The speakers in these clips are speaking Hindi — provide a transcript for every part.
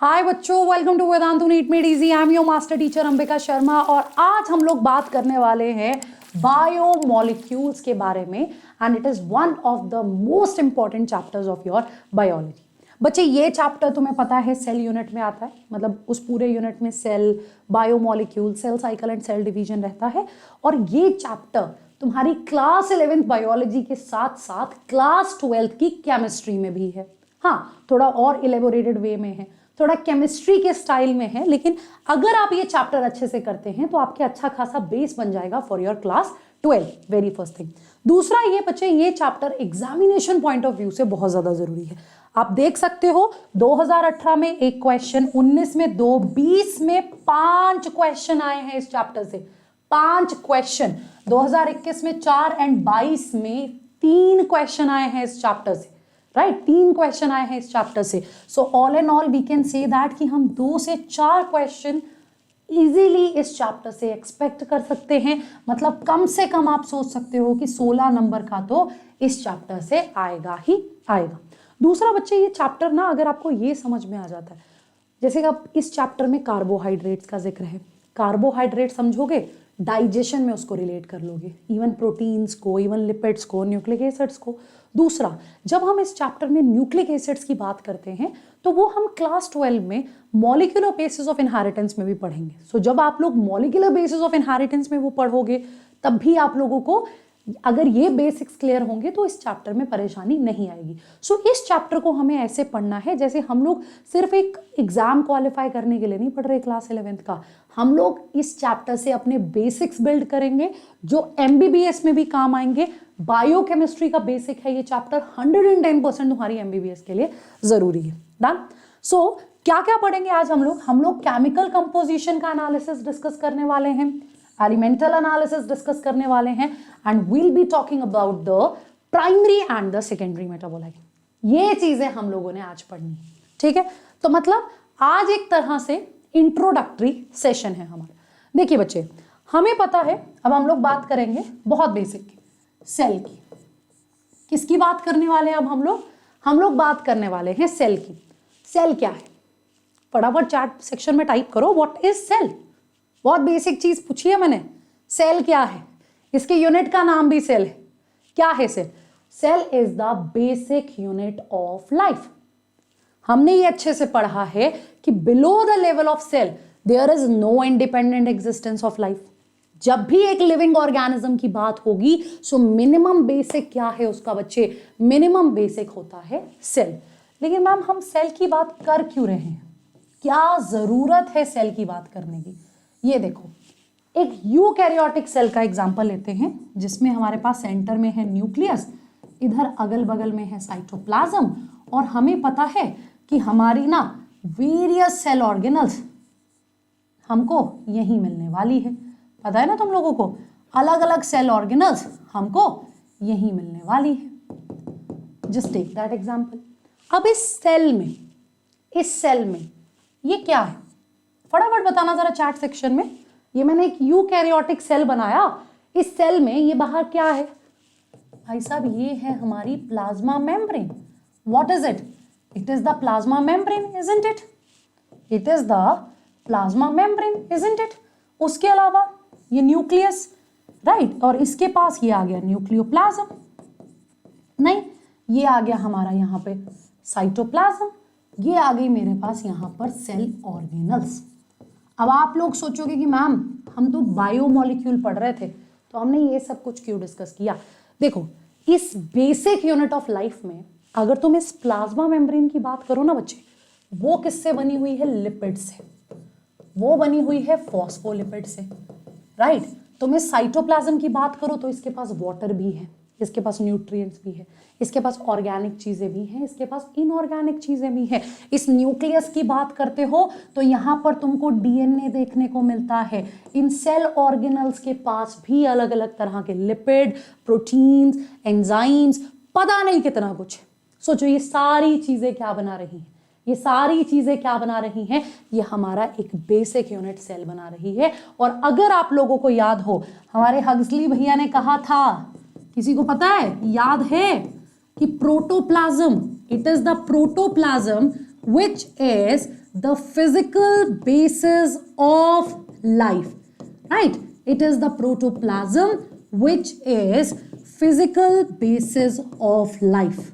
हाय बच्चों, welcome to Vedantu NEET made easy. I am your master teacher Ambika Sharma और आज हम लोग बात करने वाले हैं बायोमोलिक्यूल्स के बारे में and it is one of the most important chapters of your biology. बच्चे ये चैप्टर तुम्हें पता है सेल यूनिट में आता है, मतलब उस पूरे यूनिट में cell, biomolecule, cell cycle and cell division रहता है। और ये चैप्टर तुम्हारी क्लास 11th बायोलॉजी के साथ साथ क्लास 12th की केमिस्ट्री में भी है। हाँ, थोड़ा और इलेबोरेटेड वे में है, थोड़ा केमिस्ट्री के स्टाइल में है, लेकिन अगर आप ये चैप्टर अच्छे से करते हैं तो आपके अच्छा खासा बेस बन जाएगा for your class 12, very first thing. दूसरा ये बच्चे, ये chapter examination point of view से बहुत ज्यादा जरूरी है। आप देख सकते हो 2018 में एक क्वेश्चन, 19 में 2, 20 में 5 क्वेश्चन आए हैं इस चैप्टर से। 5 क्वेश्चन 2021 में 4 एंड 22 में 3 क्वेश्चन आए हैं इस चैप्टर से, राइट 3 क्वेश्चन आए हैं इस चैप्टर से। So all and all we can say that कि हम 2 से 4 क्वेश्चन इजीली इस चैप्टर से एक्सपेक्ट कर सकते हैं। मतलब कम से कम आप सोच सकते हो कि 16 नंबर का तो इस चैप्टर से आएगा ही आएगा। दूसरा बच्चे, ये चैप्टर ना अगर आपको ये समझ में आ जाता है, जैसे कि आप इस चैप्टर में कार्बोहाइड्रेट्स का जिक्र है, कार्बोहाइड्रेट समझोगे, डाइजेशन में उसको रिलेट कर लोगे, इवन प्रोटीन्स को, इवन लिपिड्स को, न्यूक्लिक एसिड्स को। दूसरा, जब हम इस चैप्टर में न्यूक्लिक एसिड्स की बात करते हैं तो वो हम क्लास 12 में मॉलिक्यूलर बेसिस ऑफ इनहेरिटेंस में भी पढ़ेंगे। सो जब आप लोग मॉलिक्यूलर बेसिस ऑफ इनहेरिटेंस में वो पढ़ोगे तब भी आप लोगों को अगर ये बेसिक्स क्लियर होंगे तो इस चैप्टर में परेशानी नहीं आएगी। सो इस चैप्टर को हमें ऐसे पढ़ना है जैसे हम लोग सिर्फ एक एग्जाम क्वालिफाई करने के लिए नहीं पढ़ रहे क्लास 11th का। हम लोग इस चैप्टर से अपने बेसिक्स बिल्ड करेंगे जो MBBS में भी काम आएंगे। बायोकेमिस्ट्री का बेसिक है ये चैप्टर, 110% तुम्हारी MBBS के लिए जरूरी है। डन। सो क्या क्या पढ़ेंगे आज हम लोग केमिकल कंपोजिशन का एनालिसिस डिस्कस करने वाले हैं, एलिमेंटल एनालिसिस डिस्कस करने वाले हैं and we'll be talking about the primary and the secondary metabolite. ये चीजें हम लोगों ने आज पढ़नी है, ठीक है। तो मतलब आज एक तरह से इंट्रोडक्टरी सेशन है हमारा। देखिए बच्चे, हमें पता है, अब हम लोग बात करेंगे बहुत बेसिक की, सेल की। किसकी बात करने वाले हैं अब हम लोग बात करने वाले हैं सेल की। सेल क्या है? फटाफट चैट सेक्शन में टाइप करो, व्हाट इज सेल। बहुत बेसिक चीज पूछी है मैंने, सेल क्या है? इसके यूनिट का नाम भी सेल है। क्या है cell? Cell is the basic unit of life. हमने ये अच्छे से पढ़ा है कि below the level of cell there is no independent existence of life. जब भी एक लिविंग ऑर्गेनिज्म की बात होगी सो मिनिमम बेसिक क्या है उसका बच्चे? मिनिमम बेसिक होता है सेल। लेकिन मैम हम सेल की बात कर क्यों रहे हैं? क्या जरूरत है सेल की बात करने की? ये देखो, एक यूकैरियोटिक सेल का एग्जांपल लेते हैं जिसमें हमारे पास सेंटर में है न्यूक्लियस, इधर अगल बगल में है साइटोप्लाज्म, और हमें पता है कि हमारी ना वेरियस सेल ऑर्गेनल्स हमको यहीं मिलने वाली है। पता है ना तुम लोगों को, अलग अलग सेल ऑर्गेनल्स हमको यहीं मिलने वाली है। Just take that example. अब इस सेल में ये क्या है? फटाफट बताना जरा चैट सेक्शन में। ये मैंने एक यूकैरियोटिक सेल बनाया, इस सेल में ये बाहर क्या है? भाई साहब, ये है हमारी plasma membrane. What is it? It is the plasma membrane, isn't it? It is the plasma membrane, isn't it? उसके अलावा ये न्यूक्लियस, राइट, और इसके पास ये आ गया न्यूक्लियोप्लाज्म, नहीं ये आ गया हमारा यहाँ पे साइटोप्लाज्म, ये आ गई मेरे पास यहाँ पर सेल ऑर्गेनल्स। अब आप लोग सोचोगे कि मैम हम तो बायोमोलिक्यूल पढ़ रहे थे तो हमने ये सब कुछ क्यों डिस्कस किया? देखो, इस बेसिक यूनिट ऑफ लाइफ में अगर तुम इस प्लाज्मा मेम्ब्रेन की बात करो ना बच्चे, वो किससे बनी हुई है? लिपिड से। वो बनी हुई है फॉस्फोलिपिड से, राइट। तुम इस साइटोप्लाज्म की बात करो तो इसके पास वाटर भी है, इसके पास न्यूट्रिएंट्स भी है, इसके पास ऑर्गेनिक चीजें भी हैं, इसके पास इनऑर्गेनिक चीजें भी हैं। इस न्यूक्लियस की बात करते हो तो यहाँ पर तुमको DNA देखने को मिलता है। इन सेल ऑर्गेनल्स के पास भी अलग अलग तरह के लिपिड, प्रोटीन्स, एंजाइम्स, पता नहीं कितना कुछ। सोचो ये सारी चीजें क्या बना रही हैं? ये सारी चीजें क्या बना रही हैं? ये हमारा एक बेसिक यूनिट सेल बना रही है। और अगर आप लोगों को याद हो, हमारे हक्सली भैया ने कहा था, किसी को पता है, याद है कि protoplasm, it is the protoplasm which is the physical basis of life, right? It is the protoplasm which is physical basis of life,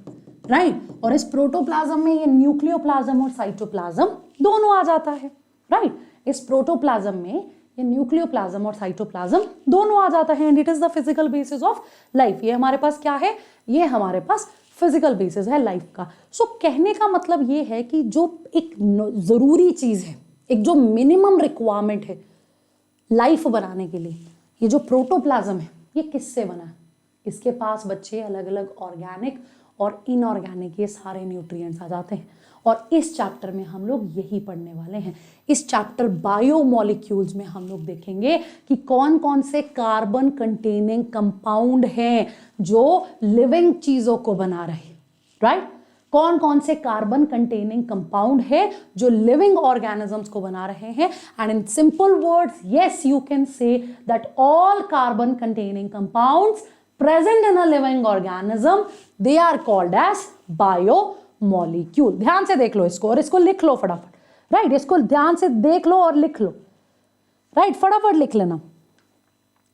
right? और इस प्रोटोप्लाज्म में ये न्यूक्लियोप्लाज्म और साइटोप्लाज्म दोनों आ जाता है, right? इस प्रोटोप्लाज्म में ये न्यूक्लियोप्लाज्म और साइटोप्लाज्म दोनों आ जाता है, and it is the physical basis of life. ये हमारे पास क्या है? ये हमारे पास फिजिकल बेसिस है लाइफ का। सो कहने का मतलब ये है कि जो एक जरूरी चीज है, एक जो मिनिमम रिक्वायरमेंट है लाइफ बनाने के लिए, ये जो प्रोटोप्लाज्म है ये किससे बना है? इसके पास बच्चे अलग अलग ऑर्गेनिक और इनऑर्गेनिक ये सारे न्यूट्रिएंट्स आ जाते हैं, और इस चैप्टर में हम लोग यही पढ़ने वाले हैं। इस चैप्टर बायोमोलिक्यूल्स में हम लोग देखेंगे कि कौन कौन से कार्बन कंटेनिंग कंपाउंड हैं जो लिविंग चीजों को बना रहे हैं, राइट? कौन कौन से कार्बन कंटेनिंग कंपाउंड है जो लिविंग ऑर्गेनिजम्स को बना रहे हैं। And in simple words, yes, you can say that all carbon containing compounds present in a living organism, they are called as biomolecule. ध्यान से देख लो इसको और इसको लिख लो फटाफट, राइट? इसको ध्यान से देख लो और लिख लो, राइट? फटाफट लिख लेना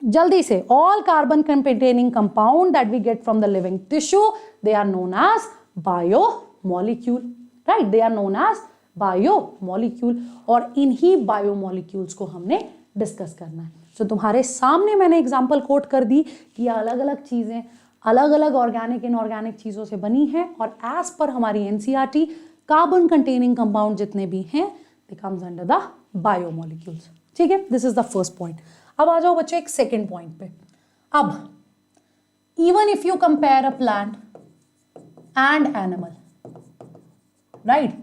जल्दी से। All carbon containing compound that we get from the living tissue, they are known as biomolecule, right? They are known as biomolecule, और इन्हीं बायोमोलिक्यूल्स को हमने डिस्कस करना है। तो तुम्हारे सामने मैंने एग्जाम्पल कोट कर दी कि ये अलग अलग चीजें अलग अलग ऑर्गेनिक इनऑर्गेनिक चीजों से बनी है, और एज पर हमारी एनसीईआरटी कार्बन कंटेनिंग कंपाउंड जितने भी हैं they comes under the biomolecules. ठीक है, this is the first point. अब आ जाओ बच्चे एक सेकेंड पॉइंट पे। अब even if you compare a plant and animal, right?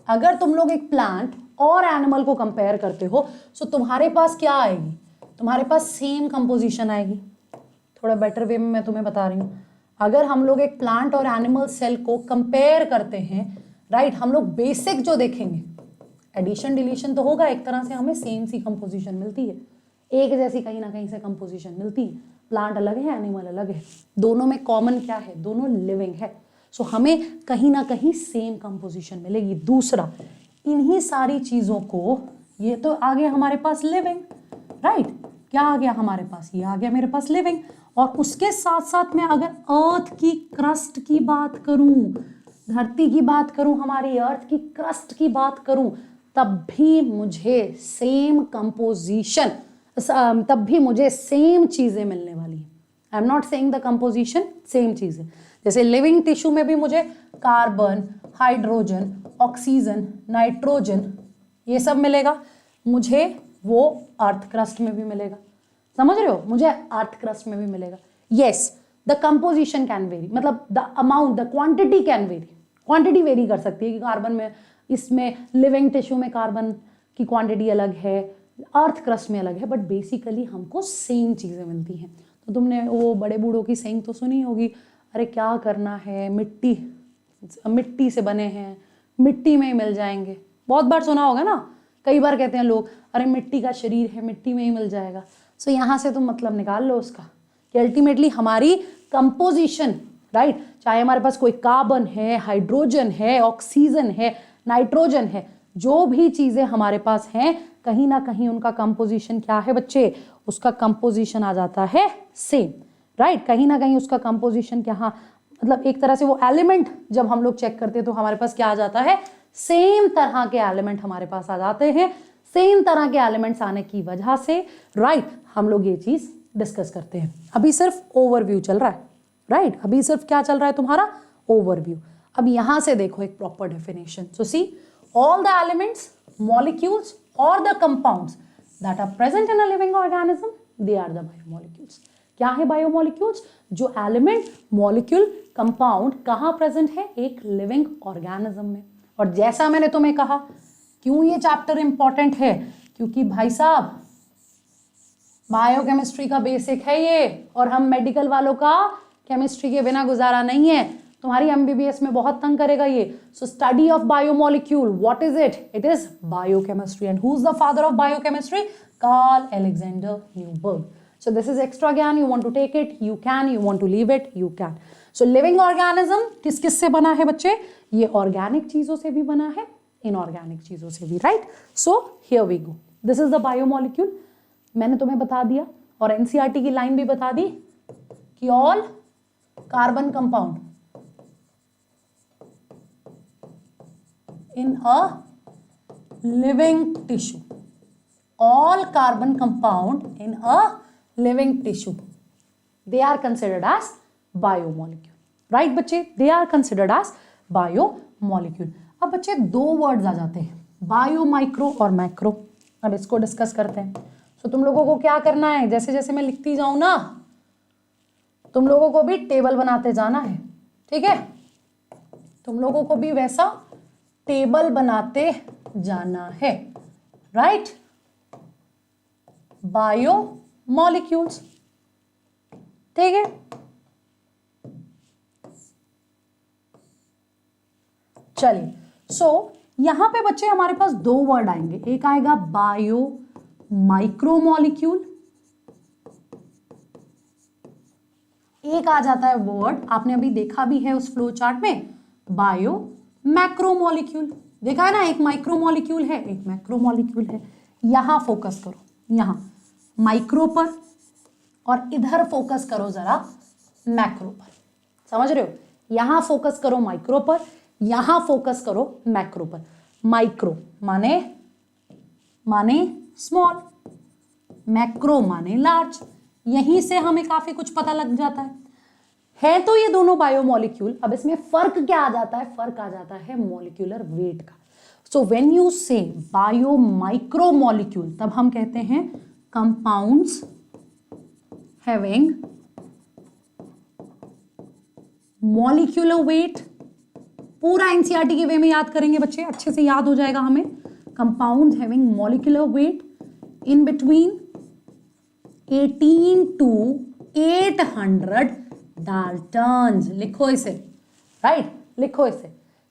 अगर तुम लोग एक प्लांट और एनिमल को कंपेयर करते हो, सो तुम्हारे पास क्या आएगी? तुम्हारे पास सेम कंपोजिशन आएगी। थोड़ा बेटर वे में मैं तुम्हें बता रही हूँ। अगर हम लोग एक प्लांट और एनिमल सेल को कंपेयर करते हैं, राइट, हम लोग बेसिक जो देखेंगे, एडिशन डिलीशन तो होगा, एक तरह से हमें सेम सी कंपोजिशन मिलती है, एक जैसी कहीं ना कहीं से कंपोजिशन मिलती है। प्लांट अलग है, एनिमल अलग है, दोनों में कॉमन क्या है? दोनों लिविंग है। सो हमें कहीं ना कहीं सेम कंपोजिशन मिलेगी। दूसरा, इन्हीं सारी चीजों को, ये तो आ गया हमारे पास लिविंग, राइट? क्या आ गया हमारे पास? ये आ गया मेरे पास लिविंग। और उसके साथ साथ मैं अगर अर्थ की क्रस्ट की बात करूं, धरती की बात करूं, हमारी अर्थ की क्रस्ट की बात करूं, तब भी मुझे सेम कंपोजिशन, तब भी मुझे सेम चीजें मिलने वाली हैं। I am not saying the composition, same चीजें। जैसे लिविंग टिश्यू में भी मुझे कार्बन, हाइड्रोजन, ऑक्सीजन, नाइट्रोजन ये सब मिलेगा, मुझे वो अर्थ क्रस्ट में भी मिलेगा। समझ रहे हो? मुझे अर्थ क्रस्ट में भी मिलेगा। Yes, the composition can vary, मतलब the amount, the quantity can vary, quantity vary कर सकती है कि कार्बन में, इसमें लिविंग टिश्यू में कार्बन की क्वांटिटी अलग है, अर्थ क्रस्ट में अलग है, बट बेसिकली हमको सेम चीजें मिलती हैं। तो तुमने वो बड़े बूढ़ों की सेइंग तो सुनी होगी, अरे क्या करना है, मिट्टी से बने हैं, मिट्टी में ही मिल जाएंगे। बहुत बार सुना होगा ना, कई बार कहते हैं लोग, अरे मिट्टी का शरीर है, मिट्टी में ही मिल जाएगा। सो यहाँ से तुम मतलब निकाल लो उसका कि अल्टीमेटली हमारी कंपोजिशन, राइट, चाहे हमारे पास कोई कार्बन है, हाइड्रोजन है, ऑक्सीजन है, नाइट्रोजन है, जो भी चीजें हमारे पास हैं, कहीं ना कहीं उनका कंपोजिशन क्या है बच्चे? उसका कंपोजिशन आ जाता है सेम, राइट? कहीं ना कहीं उसका कंपोजिशन क्या, हाँ, मतलब एक तरह से वो एलिमेंट जब हम लोग चेक करते हैं तो हमारे पास क्या आ जाता है? सेम तरह के एलिमेंट हमारे पास आ जाते हैं। सेम तरह के एलिमेंट्स आने की वजह से, राइट, हम लोग ये चीज डिस्कस करते हैं। अभी सिर्फ ओवरव्यू चल रहा है, राइट? अभी सिर्फ क्या चल रहा है तुम्हारा? ओवरव्यू। अब यहां से देखो एक proper definition. So see, all the elements, molecules और the compounds that are present in a living organism, they are the biomolecules. क्या है बायोमोलिक्यूल्स? जो एलिमेंट, मॉलिक्यूल, कंपाउंड कहाँ प्रेजेंट है? एक लिविंग ऑर्गेनिज्म में। और जैसा मैंने तुम्हें कहा, क्यों ये चैप्टर इंपॉर्टेंट है? क्योंकि भाई साहब बायोकेमिस्ट्री का बेसिक है ये, और हम मेडिकल वालों का केमिस्ट्री के बिना गुजारा नहीं है। तुम्हारी एमबीबीएस में बहुत तंग करेगा ये। So study of biomolecule, what is it? It is biochemistry. And who is the father of biochemistry? Karl Alexander Neuberg. So this is extra ज्ञान, you want to take it, you can, you want to leave it, you can. So living organism किस किस से बना है बच्चे? ये ऑर्गेनिक चीजों से भी बना है, इनऑर्गेनिक चीजों से भी, right? So here we go, this is the biomolecule. मैंने तुम्हें बता दिया और एनसीईआरटी की लाइन भी बता दी कि all carbon compound in a living tissue, all carbon compound in a living tissue, they are considered as biomolecule, right बच्चे? they are considered as biomolecule। अब बच्चे दो वर्ड्स आ जाते हैं, बायो माइक्रो और मैक्रो। अब इसको डिस्कस करते हैं। सो तुम लोगों को क्या करना है, जैसे जैसे मैं लिखती जाऊं ना, तुम लोगों को भी टेबल बनाते जाना है, ठीक है? तुम लोगों को भी वैसा टेबल बनाते जाना है, राइट? बायो मॉलिक्यूल्स, ठीक है? चलिए, सो यहां पे बच्चे हमारे पास दो वर्ड आएंगे, एक आएगा बायो माइक्रोमोलिक्यूल, एक आ जाता है वर्ड, आपने अभी देखा भी है उस फ्लो चार्ट में, बायो मैक्रोमोलिक्यूल। देखा है ना, एक माइक्रोमोलिक्यूल है, एक मैक्रोमोलिक्यूल है। यहां फोकस करो, यहां माइक्रो पर, और इधर फोकस करो जरा मैक्रो पर, समझ रहे हो? यहां फोकस करो माइक्रो पर, यहां फोकस करो मैक्रो पर। माइक्रो माने स्मॉल, मैक्रो माने लार्ज। यहीं से हमें काफी कुछ पता लग जाता है तो ये दोनों बायोमोलिक्यूल। अब इसमें फर्क क्या आ जाता है? फर्क आ जाता है मॉलिक्यूलर वेट का। सो व्हेन यू से बायो माइक्रोमोलिक्यूल, तब हम कहते हैं कंपाउंड्स हैविंग मॉलिक्यूलर वेट। पूरा एनसीईआरटी के वे में याद करेंगे बच्चे, अच्छे से याद हो जाएगा हमें। Compounds having molecular wait in between 18 to 800 Dalton's. लिखो इसे, राइट? लिखो इसे,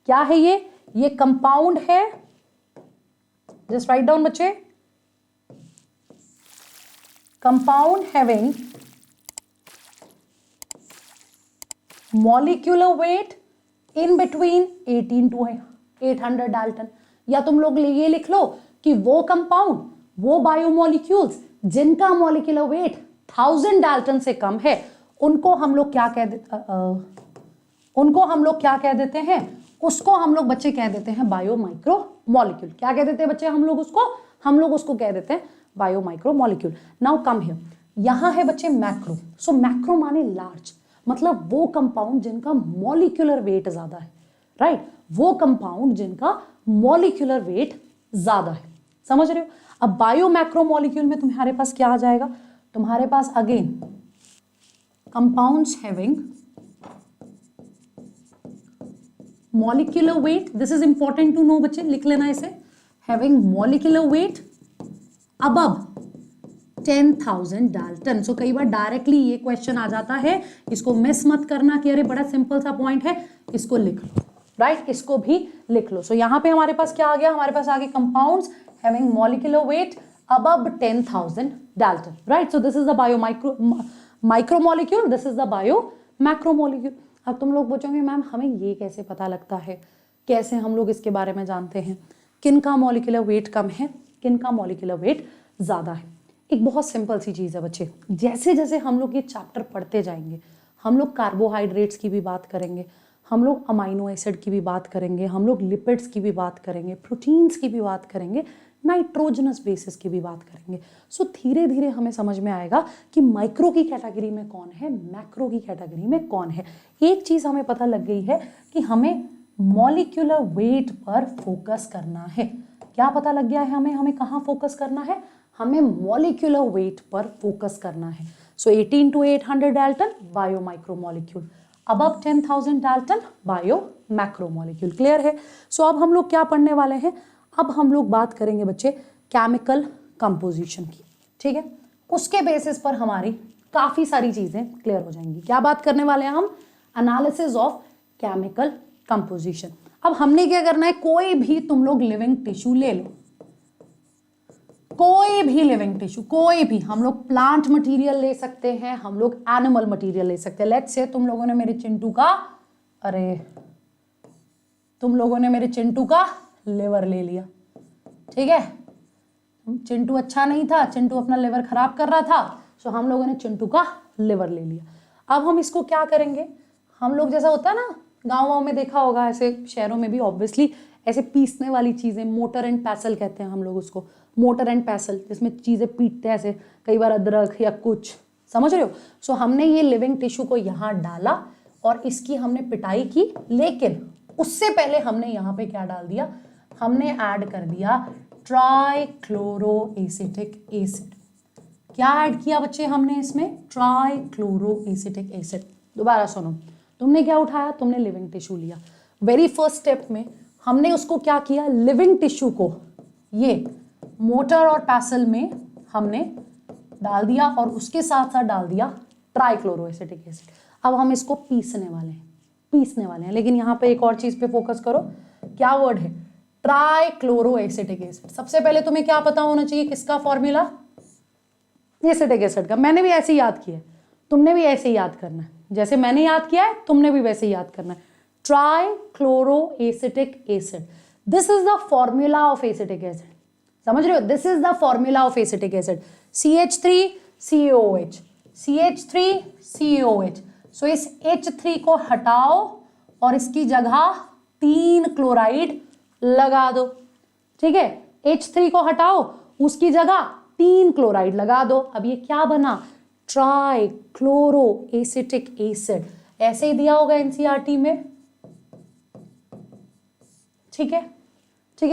क्या है ये कंपाउंड है, जस्ट राइट डाउन बच्चे, compound having molecular wait in between 18 to 800 Dalton. या तुम लोग ये लिख लो कि वो कंपाउंड, वो बायोमोलिक्यूल्स जिनका मॉलिक्यूलर वेट 1000 डाल्टन से कम है, उनको हम लोग क्या कह देते हैं? उसको हम लोग बच्चे कह देते हैं बायो माइक्रो मॉलिक्यूल। क्या कह देते हैं बच्चे हम लोग उसको कह देते हैं bio micro molecule. Now come here, यहां है बच्चे मैक्रो। सो मैक्रो माने लार्ज, मतलब वो कंपाउंड जिनका मॉलिक्यूलर वेट ज्यादा है, राइट? वो कंपाउंड जिनका मॉलिक्यूलर वेट ज्यादा है, समझ रहे हो? अब बायो मैक्रो मॉलिक्यूल में तुम्हारे पास क्या आ जाएगा? तुम्हारे पास again compounds having molecular weight, this is important to know बच्चे, लिख लेना इसे, having molecular weight above 10,000 dalton. So कई बार डायरेक्टली ये क्वेश्चन आ जाता है, इसको मिस मत करना कि अरे बड़ा सिंपल सा पॉइंट है, इसको लिख लो, राइट? इसको भी लिख लो। सो यहां पे हमारे पास क्या आ गया? हमारे पास आ गए compounds having molecular wait above 10,000 Dalton, right? So this is the bio micromolecule, this is the bio macromolecule. अब तुम लोग पूछोगे मैम हमें ये कैसे पता लगता है, कैसे हम लोग इसके बारे में जानते हैं किन का मॉलिक्यूलर वेट कम है, किन का मॉलिक्यूलर वेट ज्यादा है? एक बहुत सिंपल सी चीज है बच्चे, जैसे जैसे हम लोग ये चैप्टर पढ़ते जाएंगे, हम लोग कार्बोहाइड्रेट्स की भी बात करेंगे, हम लोग अमाइनो एसिड की भी बात करेंगे, हम लोग लिपिड्स की भी बात करेंगे, प्रोटीन्स की भी बात करेंगे, नाइट्रोजनस बेसिस की भी बात करेंगे। सो धीरे धीरे हमें समझ में आएगा कि माइक्रो की कैटेगरी में कौन है, मैक्रो की कैटेगरी में कौन है। एक चीज हमें पता लग गई है कि हमें मॉलिक्यूलर वेट पर फोकस करना है। क्या पता लग गया है हमें कहाँ फोकस करना है? हमें मॉलिक्यूलर वेट पर फोकस करना है। सो 18 to 800 Dalton bio micromolecule, above 10,000 Dalton bio macromolecule. Clear है? सो अब हम लोग क्या पढ़ने वाले हैं? अब हम लोग बात करेंगे बच्चे केमिकल कंपोजिशन की, ठीक है? उसके बेसिस पर हमारी काफी सारी चीजें क्लियर हो जाएंगी। क्या बात करने वाले हैं हम? Analysis of chemical composition. अब हमने क्या करना है? कोई भी तुम लोग लिविंग टिश्यू ले लो, कोई भी लिविंग टिश्यू, कोई भी, हम लोग प्लांट मटेरियल ले सकते हैं, हम लोग एनिमल मटेरियल ले सकते हैं। लेट्स से तुम लोगों ने मेरे चिंटू का लिवर ले लिया। ठीक है, चिंटू अच्छा नहीं था, चिंटू अपना लिवर खराब कर रहा था, सो हम लोगों ने चिंटू का लिवर ले लिया। अब हम इसको क्या करेंगे, हम लोग जैसा होता है ना गाँव में देखा होगा, ऐसे शहरों में भी ऑब्वियसली ऐसे पीसने वाली चीज़ें, मोटर एंड पैसल कहते हैं हम लोग उसको, मोटर एंड पैसल, जिसमें चीज़ें पीटते हैं ऐसे, कई बार अदरक या कुछ, समझ रहे हो। सो हमने ये लिविंग टिश्यू को यहाँ डाला और इसकी हमने पिटाई की, लेकिन उससे पहले हमने यहाँ पे क्या डाल दिया, हमने ऐड कर दिया ट्राइक्लोरोएसिटिक एसिड। क्या ऐड किया बच्चे हमने इसमें, ट्राइक्लोरोएसिटिक एसिड। दोबारा सुनो, तुमने क्या उठाया, तुमने लिविंग टिश्यू लिया, वेरी फर्स्ट स्टेप में हमने उसको क्या किया, लिविंग टिश्यू को ये मोटर और पैसल में हमने डाल दिया और उसके साथ साथ डाल दिया ट्राइक्लोरोएसिटिक एसिड। अब हम इसको पीसने वाले हैं, लेकिन यहाँ पे एक और चीज पे फोकस करो, क्या वर्ड है, ट्राइक्लोरोएसिटिक एसिड। सबसे पहले तुम्हें क्या पता होना चाहिए, किसका फॉर्मूला, एसिटिक एसिड का। मैंने भी ऐसे ही याद किया है, तुमने भी ऐसे ही याद करना है, जैसे मैंने याद किया है तुमने भी वैसे ही याद करना है। Trichloroacetic acid, this is the formula of acetic acid, समझ रहे हो, this is the formula of acetic acid. CH3COOH, CH3COOH। सो इस H3 को हटाओ और इसकी जगह 3 क्लोराइड लगा दो। ठीक है, H3 को हटाओ, उसकी जगह 3 क्लोराइड लगा दो। अब ये क्या बना, ट्राइक्लोरोएसिटिक एसिड। ऐसे ही दिया होगा एनसीईआरटी में। ठीक है,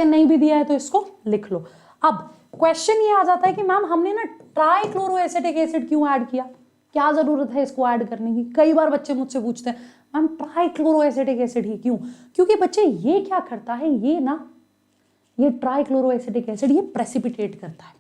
नहीं भी दिया है तो इसको लिख लो। अब क्वेश्चन ये आ जाता है कि मैम हमने ना ट्राइक्लोरोएसिटिक एसिड क्यों ऐड किया, क्या जरूरत है इसको ऐड करने की। कई बार बच्चे मुझसे पूछते हैं मैम ट्राइक्लोरोएसिटिक एसिड ही क्यों, क्योंकि बच्चे ये क्या करता है, ये ट्राइक्लोरोएसिटिक एसिड ये प्रेसिपिटेट करता है।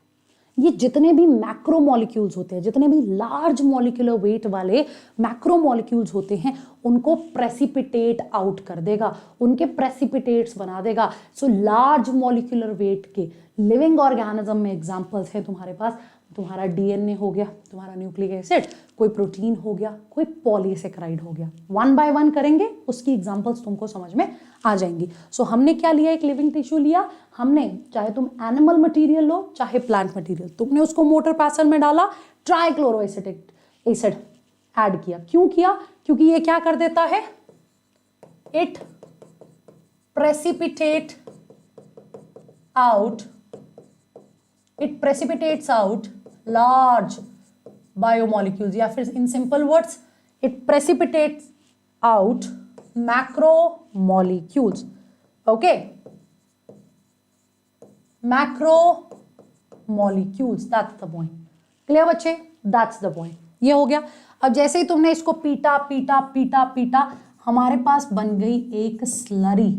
ये जितने भी मैक्रो मॉलिक्यूल्स होते हैं, जितने भी लार्ज मॉलिक्यूलर वेट वाले मैक्रो मॉलिक्यूल्स होते हैं, उनको प्रेसिपिटेट आउट कर देगा, उनके प्रेसिपिटेट्स बना देगा। सो लार्ज मॉलिक्यूलर वेट के लिविंग ऑर्गेनिज्म में एग्जांपल्स हैं तुम्हारे पास, तुम्हारा डीएनए हो गया, तुम्हारा न्यूक्लिक एसिड, कोई प्रोटीन हो गया, कोई पॉलीसेकेराइड हो गया। 1 बाय 1 करेंगे, उसकी एग्जांपल्स तुमको समझ में आ जाएंगी। सो हमने क्या लिया, एक लिविंग टिश्यू लिया हमने, चाहे तुम एनिमल मटेरियल लो चाहे प्लांट मटेरियल, तुमने उसको मोटर पैसल में डाला, ट्राइक्लोरोएसिटिक एसिड ऐड किया। क्यों किया, क्योंकि ये क्या कर देता है, it precipitates out large biomolecules, या फिर in simple words it precipitates out macromolecules. Okay, macromolecules, that's the point. Clear बच्चे, that's the point. ये हो गया। अब जैसे ही तुमने इसको पीटा हमारे पास बन गई एक स्लरी।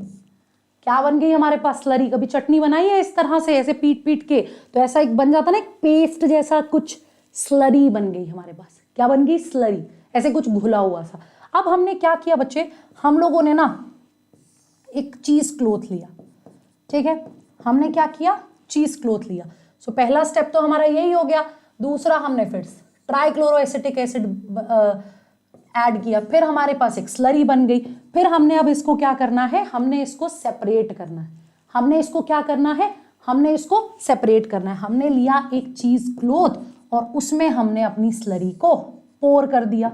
क्या बन गई हमारे पास, स्लरी। कभी चटनी बनाई है इस तरह से, ऐसे पीट के तो ऐसा एक बन जाता ना, एक पेस्ट जैसा कुछ, स्लरी बन गई हमारे पास। क्या बन गई, स्लरी, ऐसे कुछ घुला हुआ सा। अब हमने क्या किया बच्चे, हम लोगों ने ना एक चीज क्लोथ लिया। ठीक है, हमने क्या किया, चीज क्लोथ लिया। सो पहला स्टेप तो हमारा यही हो गया। दूसरा हमने फिर ट्राइक्लोरोएसिटिक एसिड ऐड किया, फिर हमारे पास एक स्लरी बन गई। फिर हमने अब इसको क्या करना है, हमने इसको सेपरेट करना है। हमने इसको क्या करना है, हमने इसको सेपरेट करना है। हमने लिया एक चीज क्लोथ और उसमें हमने अपनी स्लरी को पोर कर दिया।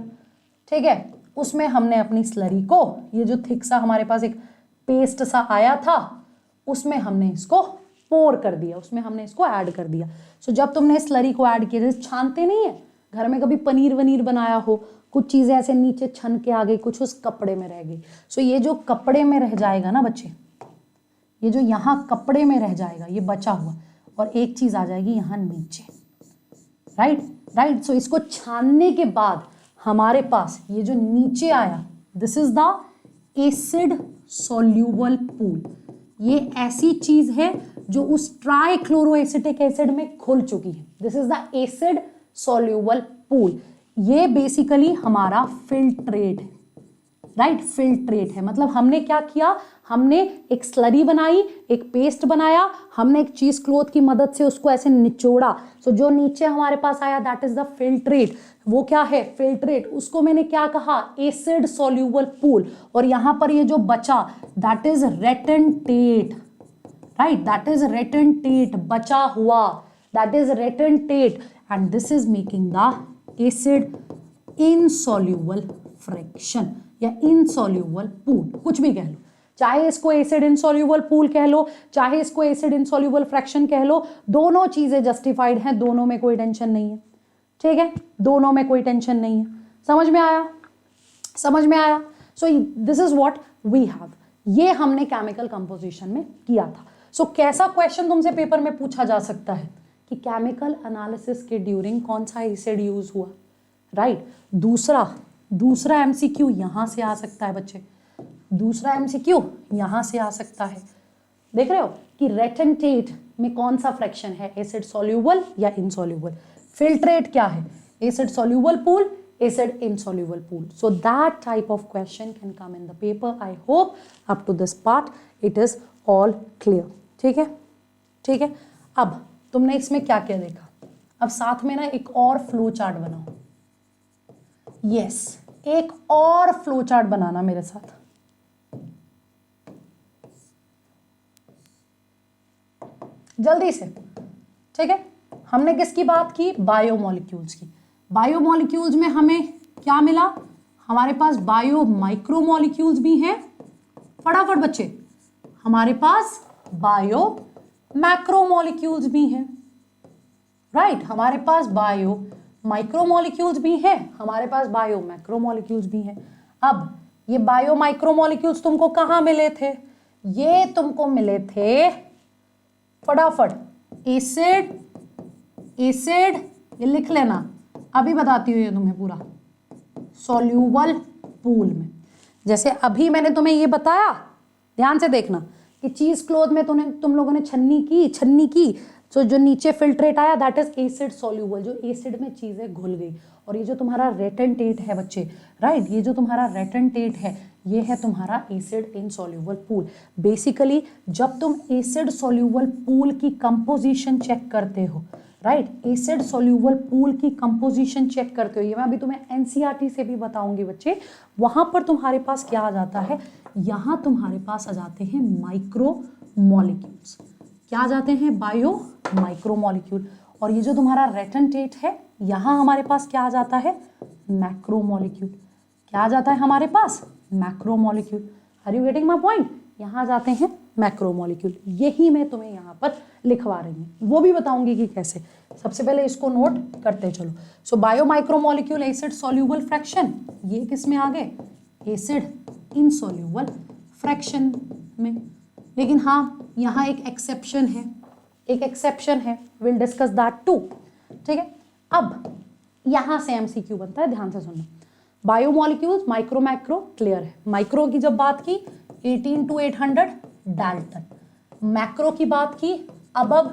ठीक है, उसमें हमने अपनी स्लरी को, ये जो थिक सा हमारे पास एक पेस्ट सा आया था, उसमें हमने इसको पोर कर दिया, उसमें हमने इसको ऐड कर दिया। सो जब तुमने स्लरी को ऐड किया, जैसे छानते नहीं है घर में, कभी पनीर वनीर बनाया हो, कुछ चीजें ऐसे नीचे छन के आ गई, कुछ उस कपड़े में रह गई। सो ये जो कपड़े में रह जाएगा ना बच्चे, ये जो यहाँ कपड़े में रह जाएगा, ये बचा हुआ, और एक चीज आ जाएगी यहाँ नीचे। राइट। सो इसको छानने के बाद हमारे पास ये जो नीचे आया, this is the acid soluble pool. ये ऐसी चीज है जो उस ट्राइक्लोरोएसिटिक एसिड में घुल चुकी है। This is the acid soluble pool. ये बेसिकली हमारा फिल्ट्रेट है। राइट, फिल्ट्रेट है। मतलब हमने क्या किया, हमने एक स्लरी बनाई, एक पेस्ट बनाया, हमने एक चीज क्लोथ की मदद से उसको ऐसे निचोड़ा। सो जो नीचे हमारे पास आया, दैट इज द फिल्ट्रेट। वो क्या है, फिल्ट्रेट। उसको मैंने क्या कहा, एसिड सोल्यूबल पूल। और यहां पर ये जो बचा, that is retentate. Right, that is retentate, बचा हुआ, that is retentate, and this is making the acid insoluble fraction या इनसॉल्यूबल पूल, कुछ भी कह लो, चाहे इसको एसिड इनसॉल्यूबल पूल कह लो, चाहे इसको एसिड इनसॉल्यूबल फ्रैक्शन कह लो, दोनों चीजें जस्टिफाइड हैं, दोनों में कोई टेंशन नहीं है, ठीक है, दोनों में कोई टेंशन नहीं है। समझ में आया, समझ में आया। So this is what we have, ये हमने केमिकल कंपोजिशन में किया था। सो कैसा क्वेश्चन तुमसे पेपर में पूछा जा सकता है कि केमिकल एनालिसिस के ड्यूरिंग कौन सा एसिड यूज हुआ, राइट। दूसरा एमसीक्यू यहां से आ सकता है बच्चे, दूसरा एमसीक्यू यहां से आ सकता है। देख रहे हो कि रेटेंटेट में कौन सा फ्रैक्शन है, एसिड सॉल्यूबल या इनसॉल्यूबल। फिल्ट्रेट क्या है, acid soluble pool, acid insoluble pool. So that type of question can come in the paper. I hope up to this part it is all clear, ठीक है, ठीक है। अब तुमने इसमें क्या क्या देखा, अब साथ में ना एक और फ्लो चार्ट बनाओ। यस, एक और फ्लो चार्ट बनाना मेरे साथ। जल्दी से, ठीक है। हमने किसकी बात की, बायोमोलिक्यूल्स की। बायोमोलिक्यूल्स में हमें क्या मिला, हमारे पास बायो माइक्रोमोलिक्यूल्स भी हैं, फटाफट बच्चे, हमारे पास बायो मैक्रोमोलिक्यूल्स भी हैं, राइट। हमारे पास बायो माइक्रोमोलिक्यूल्स भी हैं, हमारे पास बायो मैक्रोमोलिक्यूल्स भी हैं। अब ये बायो माइक्रोमोलिक्यूल्स तुमको कहाँ मिले थे, ये तुमको मिले थे, फटाफट, एसिड, एसिड, ये लिख लेना, अभी बताती हूँ ये तुम्हें पूरा, सॉल्यूबल पूल में। जैसे अभी मैंने तुम्हें ये बताया, ध्यान से देखना कि चीज क्लोथ में तुम लोगों ने छन्नी की, तो जो नीचे फिल्ट्रेट आया दैट इज एसिड सॉल्यूबल, जो एसिड में चीजें घुल गई। और ये जो तुम्हारा रेटेंटेट है बच्चे, राइट, ये जो तुम्हारा रेटेंटेट है, ये है तुम्हारा एसिड इनसॉल्यूबल पूल। बेसिकली जब तुम एसिड सॉल्यूबल पूल की कंपोजिशन चेक करते हो, राइट, एसिड सॉल्यूबल पूल की कंपोजिशन चेक करते हो, ये मैं अभी तुम्हें एनसीईआरटी से भी बताऊंगी बच्चे, वहां पर तुम्हारे पास क्या आ जाता है, यहां तुम्हारे पास आ जाते हैं माइक्रोमोलिक्यूल्स। क्या आ जाते हैं, बायो माइक्रोमोलिक्यूल। और ये जो तुम्हारा रेटेंटेट है, यहां हमारे पास क्या आ जाता है, मैक्रोमोलिक्यूल। क्या आ जाता है हमारे पास, macromolecule. Are you getting my point, यहां जाते हैं मैक्रोमोलिक्यूल। यही मैं तुम्हें यहाँ पर लिखवा रही हूँ, वो भी बताऊंगी कि कैसे। सबसे पहले इसको नोट करते चलो। So bio micromolecule acid soluble fraction, ये किस में आ गए, एसिड इनसॉल्यूबल फ्रैक्शन में। लेकिन हाँ, यहाँ एक एक्सेप्शन है, एक एक्सेप्शन है, विल डिस्कस दैट टू, ठीक है। अब यहां से एमसीक्यू बनता है, ध्यान से सुनना। बायोमोलिक्यूल्स माइक्रो मैक्रो क्लियर है। माइक्रो की जब बात की 18 to 800 डाल्टन, मैक्रो की बात की अबव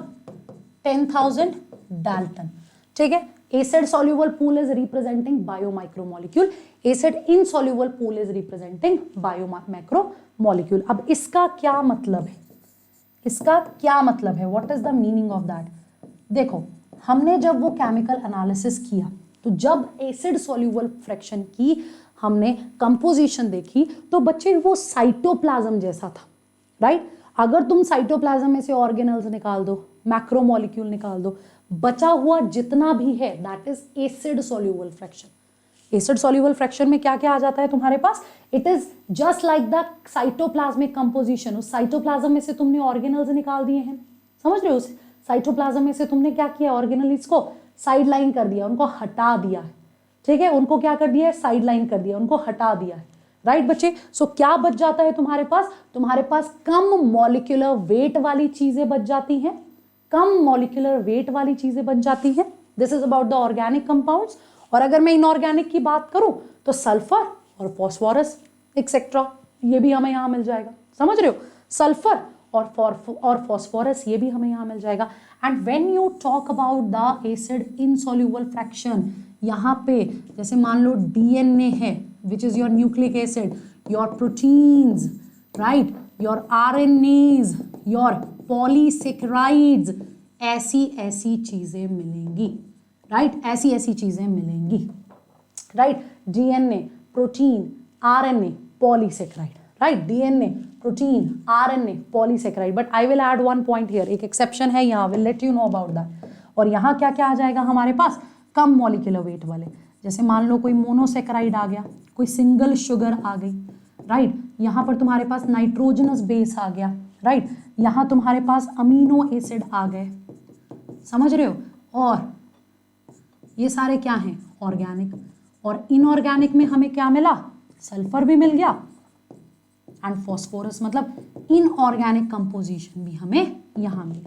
10,000 डाल्टन, ठीक है। Acid soluble pool is representing bio micromolecule, acid insoluble pool is representing bio macromolecule. अब इसका क्या मतलब है, इसका क्या मतलब है, what is the meaning of that. देखो, हमने जब वो केमिकल एनालिसिस किया, तो जब एसिड सॉल्यूबल फ्रैक्शन की हमने कंपोजिशन देखी, तो बच्चे वो साइटोप्लाज्म जैसा था, राइट। अगर तुम साइटोप्लाज्म में से ऑर्गेनल्स निकाल दो, मैक्रोमोलिक्यूल निकाल दो, बचा हुआ जितना भी है that is acid soluble fraction. Acid soluble fraction में क्या क्या आ जाता है तुम्हारे पास, it is just like the cytoplasmic composition. उस साइटोप्लाज्म में से तुमने ऑर्गेनल्स निकाल दिए हैं, समझ रहे हो, उस साइटोप्लाज्म में से तुमने क्या किया, ऑर्गेनल्स को साइड लाइन कर दिया, उनको हटा दिया है, ठीक है, उनको क्या कर दिया है, साइड लाइन कर दिया, उनको हटा दिया है, राइट बच्चे। सो क्या बच जाता है तुम्हारे पास, तुम्हारे पास कम मॉलिक्यूलर वेट वाली चीजें बच जाती हैं, कम मॉलिक्यूलर वेट वाली चीजें बन जाती हैं। This is about the organic compounds. और अगर मैं इनऑर्गेनिक की बात करूं तो सल्फर और फॉस्फोरस एक्सेट्रा, ये भी हमें यहां मिल जाएगा, समझ रहे हो, सल्फर और फॉस्फोरस, ये भी हमें यहां मिल जाएगा। And when you talk about the acid insoluble fraction, यहाँ पे जैसे मान लो डीएनए है, which is your nucleic acid, your proteins, right, your RNase, your polysaccharides, ऐसी ऐसी चीजें मिलेंगी, राइट, ऐसी ऐसी चीजें मिलेंगी, right. DNA, protein, RNA, polysaccharide, right, DNA, protein, RNA, polysaccharide, but I will add one point here, एक एक्सेप्शन है यहाँ, will let you know about that. और यहाँ क्या क्या आ जाएगा हमारे पास, कम मॉलिक्यूलर वेट वाले, जैसे मान लो कोई मोनोसेकेराइड आ गया, कोई सिंगल शुगर आ गई, राइट, यहाँ पर तुम्हारे पास नाइट्रोजनस बेस आ गया, राइट, यहाँ तुम्हारे पास अमीनो एसिड आ गए, समझ रहे हो, और ये सारे क्या हैं, ऑर्गेनिक, और इनऑर्गेनिक में हमें क्या मिला, सल्फर भी मिल गया एंड फॉस्फोरस, मतलब इनऑर्गेनिक कंपोजिशन भी हमें यहाँ मिली,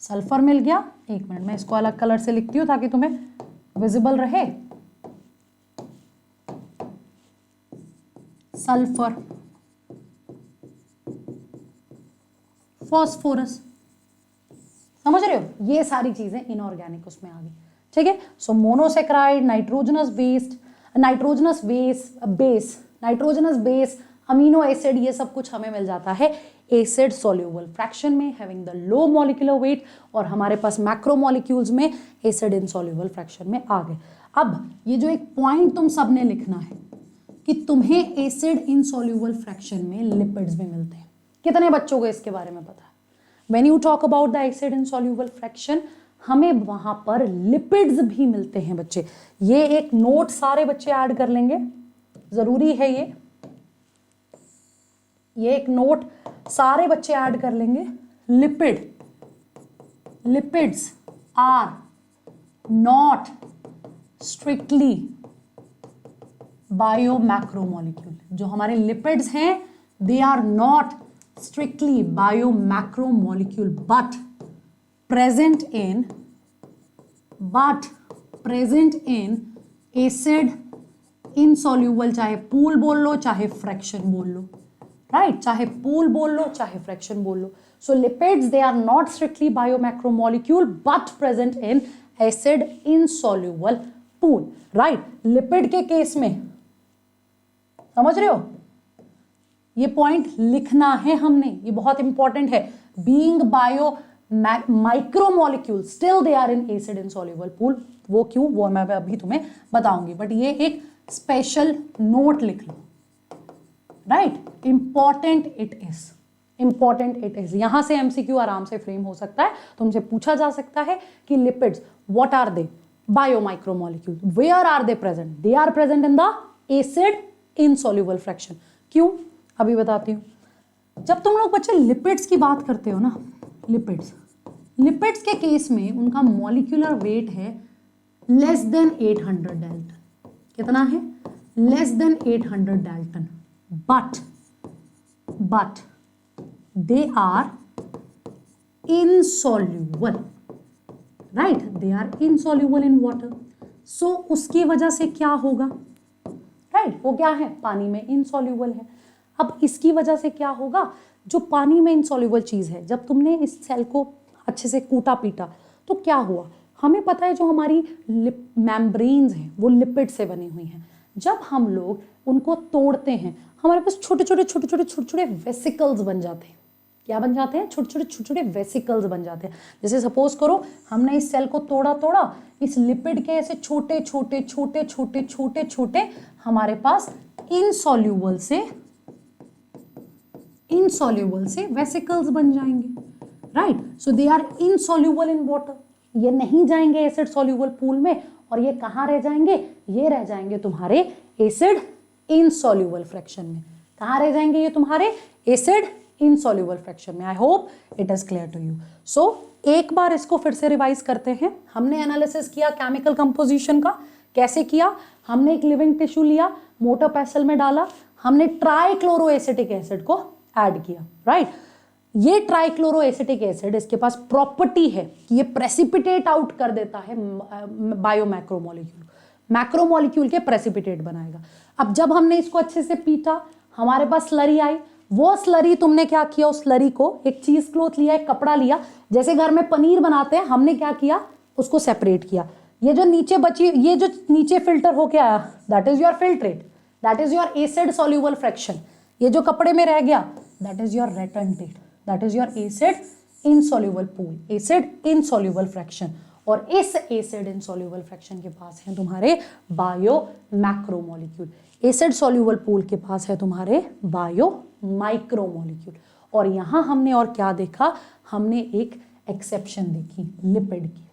सल्फर मिल गया, एक मिनट में इसको अलग कलर से लिखती हूँ ताकि तुम्हें विजिबल रहे, सल्फर, फॉस्फोरस, समझ रहे हो, ये सारी चीजें इनऑर्गेनिक उसमें आ गई, ठीक है। So monosaccharide, nitrogenous base, amino acid, ये सब कुछ हमें मिल जाता है एसिड सॉल्यूबल फ्रैक्शन में, having the low molecular weight, और हमारे पास मैक्रोमोलिक्यूल्स में एसिड इनसॉल्यूबल फ्रैक्शन में आ गए। अब ये जो एक पॉइंट तुम सबने लिखना है कि तुम्हें एसिड इनसॉल्यूबल फ्रैक्शन में लिपिड्स भी मिलते हैं, कितने बच्चों को इसके बारे में पता है? When you talk about the acid insoluble fraction, हमें वहां पर लिपिड्स भी मिलते हैं बच्चे। ये एक नोट सारे बच्चे ऐड कर लेंगे, जरूरी है ये एक नोट सारे बच्चे ऐड कर लेंगे। Lipids are not strictly biomacromolecule. जो हमारे लिपिड्स हैं they are not strictly biomacromolecule but present in acid insoluble, चाहे पूल बोल लो चाहे फ्रैक्शन बोल लो, राइट, चाहे पूल बोल लो चाहे फ्रैक्शन बोल लो। So lipids they are not strictly biomacromolecule but present in acid insoluble pool, right. Lipid के केस में समझ रहे हो, ये पॉइंट लिखना है हमने, ये बहुत इंपॉर्टेंट है। Being bio micromolecule still they are in acid insoluble pool, वो क्यों, वो मैं अभी तुम्हें बताऊंगी, बट ये एक स्पेशल नोट लिख लो, राइट। इंपॉर्टेंट इट इज, यहां से एमसीक्यू आराम से फ्रेम हो सकता है, तुमसे पूछा जा सकता है कि lipids what are they, biomicromolecule, where are they present, they are present in the acid insoluble fraction. क्यों, अभी बताती हूं। जब तुम लोग बच्चे लिपिड्स की बात करते हो ना, लिपिड्स के केस में उनका मॉलिक्यूलर वेट है लेस देन 800 डाल्टन। कितना है, less than 800 dalton, but they are insoluble, right, they are insoluble in water. So उसकी वजह से क्या होगा, राइट, वो क्या है, पानी में इनसॉल्यूबल है। अब इसकी वजह से क्या होगा, जो पानी में इनसॉल्यूबल चीज है, जब तुमने इस सेल को अच्छे से कूटा पीटा तो क्या हुआ, हमें पता है जो हमारी मेम्ब्रेन्स हैं वो लिपिड से बनी हुई हैं। जब हम लोग उनको तोड़ते हैं हमारे पास छोटे छोटे वेसिकल्स बन जाते हैं। क्या बन जाते हैं, छोटे छोटे वेसिकल्स बन जाते हैं। जैसे सपोज करो हमने इस सेल को तोड़ा, इस लिपिड के ऐसे छोटे छोटे हमारे पास इनसॉल्यूबल से वेसिकल्स बन जाएंगे, right. So they are insoluble in water, ये नहीं जाएंगे एसिड सॉल्यूबल पूल में, और ये कहाँ रह जाएंगे, ये रह जाएंगे तुम्हारे एसिड इनसॉल्यूबल फ्रैक्शन में। कहाँ रह जाएंगे ये तुम्हारे एसिड इनसॉल्यूबल फ्रैक्शन में। I hope it is clear to you. So एक बार इसको फिर से रिवाइज करते हैं। हमने एनालिसिस किया केमिकल कंपोजिशन का, कैसे किया, हमने एक लिविंग टिश्यू लिया, मोटर पेसल में डाला, हमने ट्राइक्लोरोएसिटिक एसिड को ऐड किया, राइट। ये ट्राइक्लोरोएसिटिक एसिड, इसके पास प्रॉपर्टी है कि ये प्रेसिपिटेट आउट कर देता है बायोमैक्रोमोलिक्यूल, मैक्रोमोलिक्यूल के प्रेसिपिटेट बनाएगा। अब जब हमने इसको अच्छे से पीटा, हमारे पास स्लरी आई, वो स्लरी तुमने क्या किया, उस स्लरी को एक चीज क्लॉथ लिया, एक कपड़ा लिया, जैसे घर में पनीर बनाते हैं, हमने क्या किया, उसको सेपरेट किया। ये जो नीचे बची, ये जो नीचे फिल्टर होके आया, that is your filtrate, that is your acid soluble fraction. ये जो कपड़े में रह गया, that is your retentate, that is your acid insoluble pool, acid insoluble fraction. और इस एसिड इनसॉल्यूबल फ्रैक्शन के पास है तुम्हारे bio macromolecule. Acid soluble pool के पास है तुम्हारे बायो माइक्रोमोलिक्यूल। और यहां हमने और क्या देखा, हमने एक एक्सेप्शन देखी लिपिड की,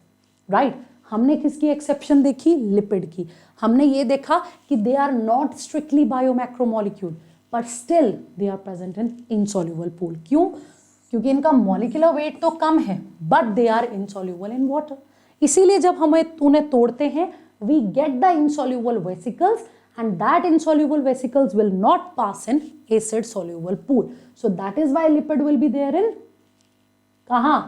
राइट। हमने किसकी एक्सेप्शन देखी, लिपिड की। हमने ये देखा कि they are not strictly bio macromolecule but still they are present in insoluble pool. क्यों? क्योंकि इनका मॉलिक्यूलर वेट तो कम है but they are insoluble in water. इसीलिए जब हम उन्हें तोड़ते हैं we get the insoluble vesicles and that insoluble vesicles will not pass in acid soluble pool. So that is why lipid will be there in कहाँ,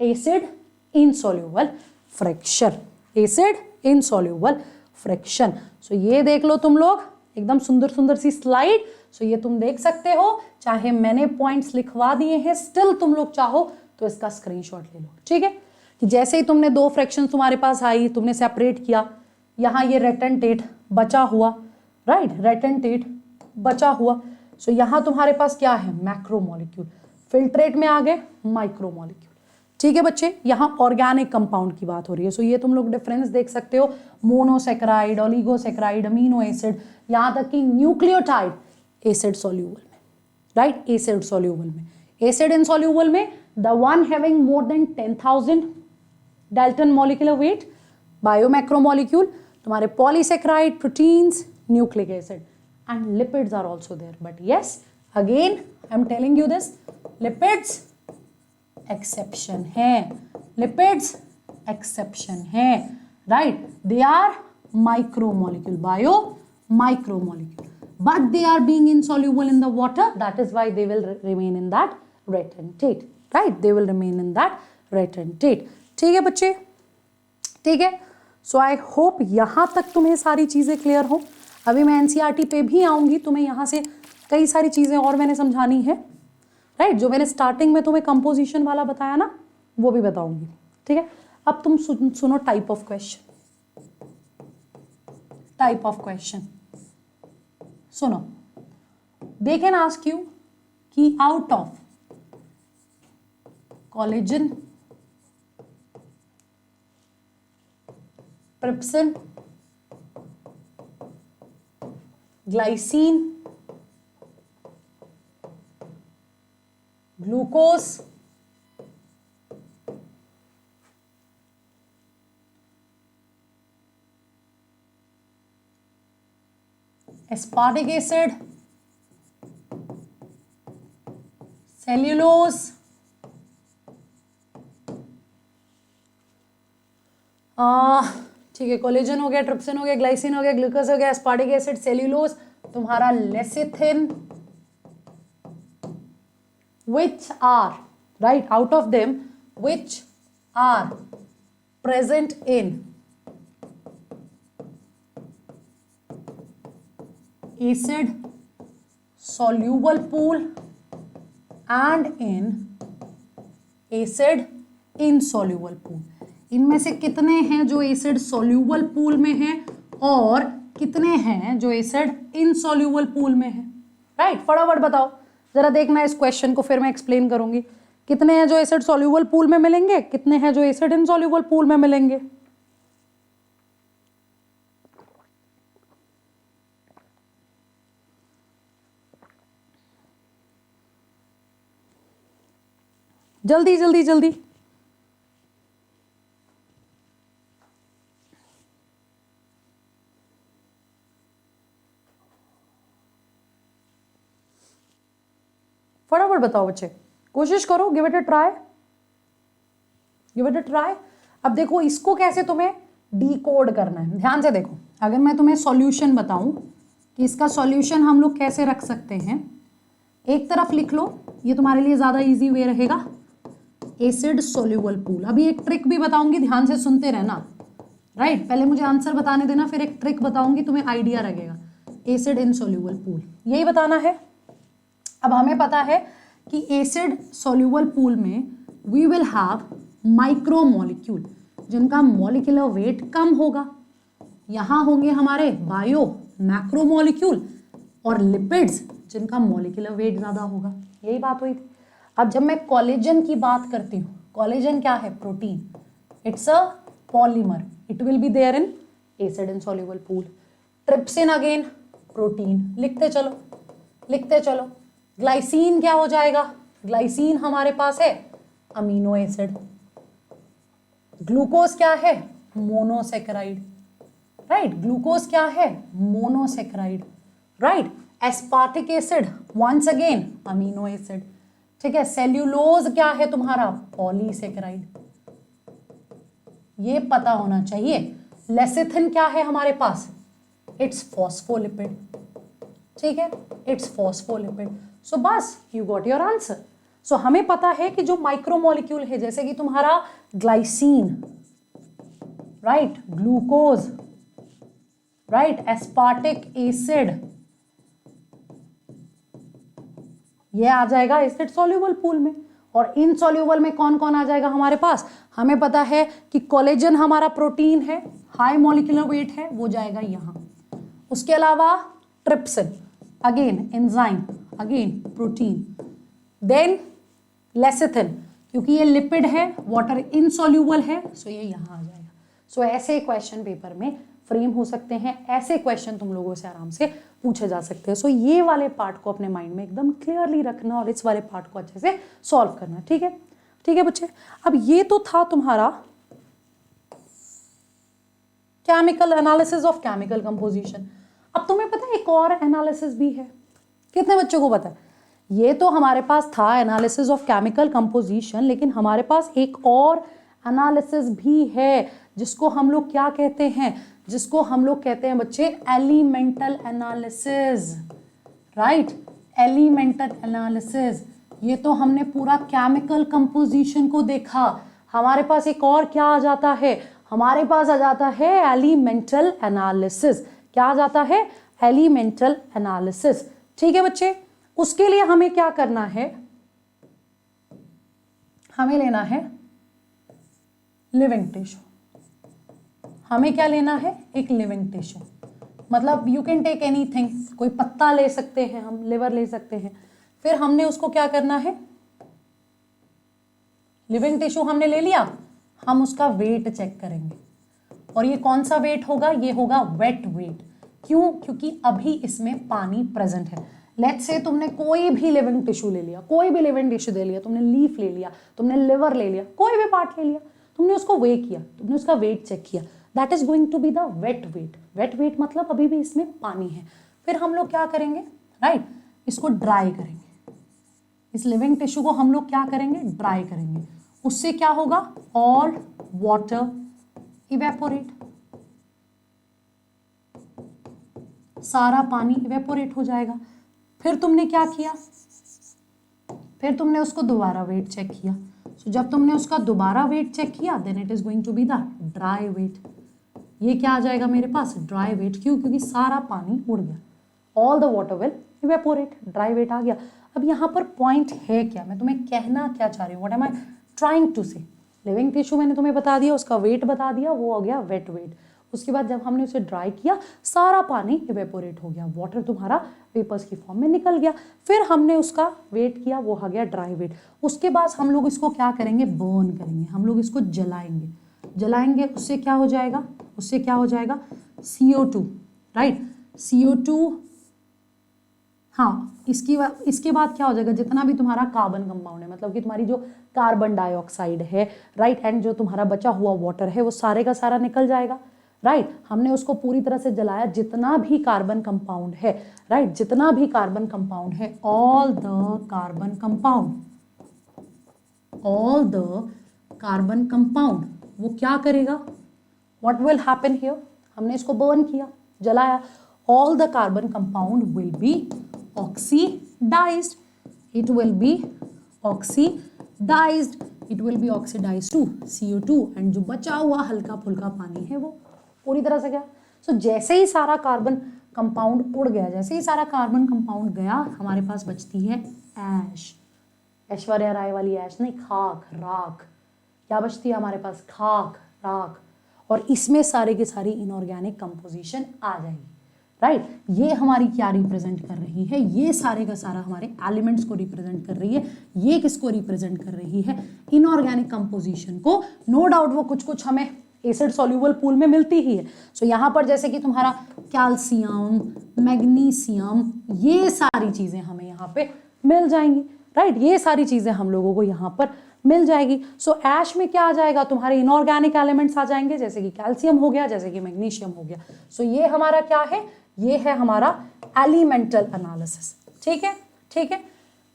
acid insoluble fraction, acid insoluble fraction. So ये देख लो तुम लोग, एकदम सुंदर सुंदर सी स्लाइड। सो ये तुम देख सकते हो, चाहे मैंने पॉइंट्स लिखवा दिए हैं, स्टिल तुम लोग चाहो तो इसका स्क्रीनशॉट ले लो, ठीक है। कि जैसे ही तुमने दो फ्रैक्शंस तुम्हारे पास आई, तुमने सेपरेट किया, यहाँ ये रेटेंटेट बचा हुआ, राइट, रेटेंटेट बचा हुआ। सो यहाँ तुम्हारे पास क्या है, मैक्रोमोलिक्यूल, फिल्ट्रेट में आ गए माइक्रोमोलिक्यूल, ठीक है बच्चे। यहाँ ऑर्गेनिक कंपाउंड की बात हो रही है। सो ये तुम लोग डिफरेंस देख सकते हो, मोनोसेक्राइड, ओलिगोसेक्राइड, अमीनो एसिड, यहाँ तक कि न्यूक्लियोटाइड एसिड सॉल्यूबल में, राइट, एसिड सॉल्यूबल में। एसिड इनसॉल्यूबल में the one having more than 10,000 dalton molecular weight, biomacromolecule, तुम्हारे polysaccharide, proteins, nucleic acid and lipids are also there. But yes, again I am telling you this, lipids exception है, लिपिड्स एक्सेप्शन है, right. They are micromolecule, bio micromolecule, but they are being insoluble in the water, that is why they will remain in that retentate, right, they will remain in that retentate। ठीक है बच्चे, ठीक है। सो आई होप यहाँ तक तुम्हें सारी चीज़ें क्लियर हो। अभी मैं एनसीईआरटी पे भी आऊँगी, तुम्हें यहाँ से कई सारी चीज़ें और मैंने समझानी है, राइट। जो मैंने स्टार्टिंग में तुम्हें कंपोजिशन वाला बताया ना, वो भी बताऊँगी, ठीक है। अब तुम सुनो type of question, type of question सुनो। दे कैन आस्क यू कि out of collagen, trypsin, glycine, glucose, aspartic acid, cellulose, ठीक है, कोलेजन हो गया, ट्रिप्सिन हो गया, ग्लाइसिन हो गया, ग्लूकोज हो गया, एस्पार्टिक एसिड, सेल्यूलोज, तुम्हारा lecithin, which are, right, out of them which are present in acid soluble pool and in acid insoluble pool। इनमें से कितने हैं जो एसिड सोल्यूबल पूल में हैं और कितने हैं जो एसिड इनसोल्यूबल पूल में हैं, राइट। फटाफट बताओ जरा, देखना इस क्वेश्चन को, फिर मैं एक्सप्लेन करूंगी। कितने हैं जो एसिड सोल्यूबल पूल में मिलेंगे, कितने हैं जो एसिड इनसोल्यूबल पूल में मिलेंगे। जल्दी जल्दी जल्दी, फटाफट बताओ बच्चे, कोशिश करो, give it a try, give it a try. अब देखो इसको कैसे तुम्हें डीकोड करना है, ध्यान से देखो। अगर मैं तुम्हें सॉल्यूशन बताऊं कि इसका सॉल्यूशन हम लोग कैसे रख सकते हैं, एक तरफ लिख लो, ये तुम्हारे लिए ज़्यादा इजी वे रहेगा, एसिड सोल्यूबल पूल। अभी एक ट्रिक भी बताऊंगी, ध्यान से सुनते रहना, राइट। पहले मुझे आंसर बताने देना, फिर एक ट्रिक बताऊंगी, तुम्हें आइडिया लगेगा। एसिड इनसोल्यूबल पूल, यही बताना है। अब हमें पता है कि एसिड सोल्यूबल पूल में वी विल हैव माइक्रोमोलिक्यूल जिनका मॉलिक्यूलर वेट कम होगा, यहाँ होंगे हमारे बायो मैक्रोमोलिक्यूल और लिपिड्स जिनका मॉलिक्यूलर वेट ज़्यादा होगा। यही बात हुई थी। अब जब मैं कोलेजन की बात करती हूँ, कोलेजन क्या है, protein, it's a polymer, it will be there in acid insoluble pool. Trypsin again protein. लिखते चलो लिखते चलो। ग्लाइसीन क्या हो जाएगा? ग्लाइसीन हमारे पास है अमीनो एसिड। ग्लूकोज क्या है? Monosaccharide, right. ग्लूकोज क्या है? Monosaccharide, right. Aspartic acid once again amino acid, ठीक है। सेल्यूलोज क्या है तुम्हारा? पॉलीसेकेराइड, ये पता होना चाहिए। लेसिथिन क्या है हमारे पास? इट्स फॉस्फोलिपिड, ठीक है, इट्स फॉस्फोलिपिड। सो बस you got your answer. So हमें पता है कि जो माइक्रोमोलिक्यूल है, जैसे कि तुम्हारा glycine, right, glucose, right, aspartic acid, ये आ जाएगा एसिड सॉल्युबल पूल में। और इनसॉल्युबल में कौन कौन आ जाएगा हमारे पास? हमें पता है कि कोलेजन हमारा प्रोटीन है, हाई मॉलिक्यूलर वेट है, वो जाएगा यहां। उसके अलावा trypsin, again enzyme, again protein. Then lecithin, क्योंकि ये लिपिड है, वाटर इनसॉल्युबल है, सो ये यहां आ जाएगा। सो ऐसे क्वेश्चन पेपर में फ्रेम हो सकते हैं, ऐसे क्वेश्चन तुम लोगों से आराम से पूछे जा सकते हैं। सो ये वाले पार्ट को अपने माइंड में एकदम क्लियरली रखना और इस वाले पार्ट को अच्छे से सॉल्व करना, ठीक है। ठीक है बच्चे, अब ये तो था तुम्हारा chemical analysis of chemical composition. अब तुम्हें पता है एक और एनालिसिस भी है, कितने बच्चों को पता है? ये तो हमारे पास था एनालिसिस ऑफ केमिकल कंपोजिशन, लेकिन हमारे पास एक और एनालिसिस भी है जिसको हम लोग क्या कहते हैं? जिसको हम लोग कहते हैं बच्चे elemental analysis, right, elemental analysis. ये तो हमने पूरा केमिकल कंपोजिशन को देखा। हमारे पास एक और क्या आ जाता है? हमारे पास आ जाता है एलिमेंटल एनालिसिस। क्या आ जाता है? एलिमेंटल एनालिसिस, ठीक है बच्चे। उसके लिए हमें क्या करना है? हमें लेना है लिविंग टिश्यू। हमें क्या लेना है? एक लिविंग टिश्यू। मतलब यू कैन टेक एनीथिंग, कोई पत्ता ले सकते हैं हम, लिवर ले सकते हैं। फिर हमने उसको क्या करना है? लिविंग टिश्यू हमने ले लिया, हम उसका वेट चेक करेंगे। और ये कौन सा वेट होगा? ये होगा वेट वेट। क्यों? क्योंकि अभी इसमें पानी प्रेजेंट है। लेट्स से तुमने कोई भी लिविंग टिश्यू ले लिया, कोई भी लिविंग टिश्यू ले लिया, तुमने लीफ ले लिया, तुमने लिवर ले लिया, कोई भी पार्ट ले लिया, तुमने उसको वे किया, तुमने उसका वेट चेक किया, that is going to be the wet wait. Wait weight मतलब अभी भी इसमें पानी है। फिर हम लोग क्या करेंगे? राइट, इसको ड्राई करेंगे। इस लिविंग टिश्यू को हम लोग क्या करेंगे? ड्राई करेंगे। उससे क्या होगा? ऑल वाटर इवेपोरेट, सारा पानी इवेपोरेट हो जाएगा। फिर तुमने क्या किया? फिर तुमने उसको दोबारा वेट चेक किया। सो जब तुमने उसका दोबारा वेट चेक किया, then it is going to be the dry weight. ये क्या आ जाएगा मेरे पास? Dry wait. क्यों? क्योंकि सारा पानी उड़ गया, all the water will evaporate, dry weight आ गया। अब यहाँ पर पॉइंट है क्या? मैं तुम्हें कहना क्या चाह रही हूँ? What am I trying to say? Living tissue मैंने तुम्हें बता दिया, उसका वेट बता दिया, वो हो गया वेट वेट। उसके बाद जब हमने उसे ड्राई किया, सारा पानी इवेपोरेट हो गया, वाटर तुम्हारा वेपर्स की फॉर्म में निकल गया। फिर हमने उसका वेट किया, वो आ गया ड्राई वेट। उसके बाद हम लोग इसको क्या करेंगे? बर्न करेंगे, हम लोग इसको जलाएंगे। जलाएंगे, उससे क्या हो जाएगा? उससे क्या हो जाएगा? CO2, right, CO2। हाँ, इसके बाद क्या हो जाएगा? जितना भी तुम्हारा कार्बन कंपाउंड है, मतलब कि तुम्हारी जो कार्बन डाइऑक्साइड है, राइट, एंड जो तुम्हारा बचा हुआ वाटर है, वो सारे का सारा निकल जाएगा, राइट। हमने उसको पूरी तरह से जलाया, जितना भी कार्बन कंपाउंड है, राइट, जितना भी कार्बन कंपाउंड है, all the carbon compound, all the carbon compound, वो क्या करेगा? What will happen here? हमने इसको बर्न किया, जलाया, all the carbon compound will be oxidized. It will be oxidized. It will be oxidized to CO2 and जो बचा हुआ हल्का फुल्का पानी है वो पूरी तरह से गया। सो जैसे ही सारा कार्बन कंपाउंड उड़ गया, जैसे ही सारा कार्बन कंपाउंड गया, हमारे पास बचती है ऐश। ऐश्वर्या राय वाली ऐश नहीं, खाक, राख। क्या बचती है हमारे पास? खाक, राख। और इसमें सारे के सारी इनऑर्गेनिक कंपोजिशन आ जाएगी, राइट। ये हमारी क्या रिप्रेजेंट कर रही है? ये सारे का सारा हमारे एलिमेंट्स को रिप्रेजेंट कर रही है। ये किसको रिप्रेजेंट कर रही है? इनऑर्गेनिक कंपोजिशन को। नो डाउट वो कुछ कुछ हमें एसिड सॉल्यूबल पूल में मिलती ही है। सो यहाँ पर जैसे कि तुम्हारा कैल्शियम, मैग्नीशियम, ये सारी चीजें हमें यहाँ पे मिल जाएंगी, राइट। ये सारी चीजें हम लोगों को यहाँ पर मिल जाएगी। सो ऐश में क्या आ जाएगा, तुम्हारे इनऑर्गेनिक एलिमेंट्स आ जाएंगे, जैसे कि कैल्शियम हो गया, जैसे कि मैग्नीशियम हो गया। सो ये हमारा क्या है, ये है हमारा एलिमेंटल एनालिसिस, ठीक है, ठीक है।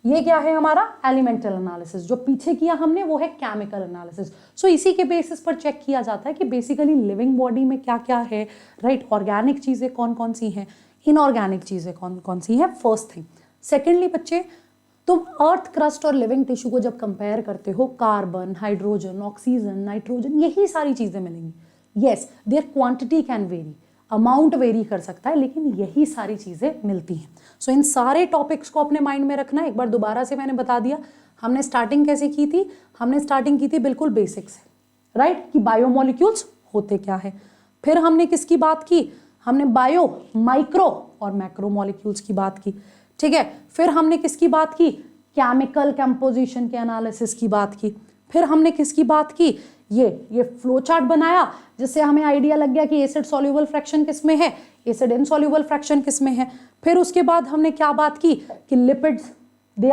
ये क्या है हमारा एलिमेंटल एनालिसिस। जो पीछे किया हमने वो है केमिकल एनालिसिस। सो इसी के बेसिस पर चेक किया जाता है कि बेसिकली लिविंग बॉडी में क्या क्या है, राइट। ऑर्गेनिक चीजें कौन कौन सी हैं, इनऑर्गेनिक चीजें कौन कौन सी हैं, फर्स्ट थिंग। सेकेंडली बच्चे, तुम अर्थ क्रस्ट और लिविंग टिश्यू को जब कंपेयर करते हो, कार्बन, हाइड्रोजन, ऑक्सीजन, नाइट्रोजन, यही सारी चीजें मिलेंगी। Yes, their quantity can vary, amount vary कर सकता है, लेकिन यही सारी चीजें मिलती हैं। सो इन सारे टॉपिक्स को अपने माइंड में रखना। एक बार दोबारा से मैंने बता दिया, हमने स्टार्टिंग कैसे की थी, हमने स्टार्टिंग की थी बिल्कुल बेसिक से, राइट, कि बायोमोलिक्यूल्स होते क्या है। फिर हमने किसकी बात की, हमने बायो, माइक्रो और मैक्रो मॉलिक्यूल्स की बात की, ठीक है। फिर हमने किसकी बात की, केमिकल कंपोजिशन के एनालिसिस की बात की। फिर हमने किसकी बात की, ये फ्लो चार्ट बनाया, जिससे हमें आइडिया लग गया कि एसिड सॉल्यूबल फ्रैक्शन किस में है, एसिड इनसॉल्यूबल फ्रैक्शन किस में है। फिर उसके बाद हमने क्या बात की कि lipids, they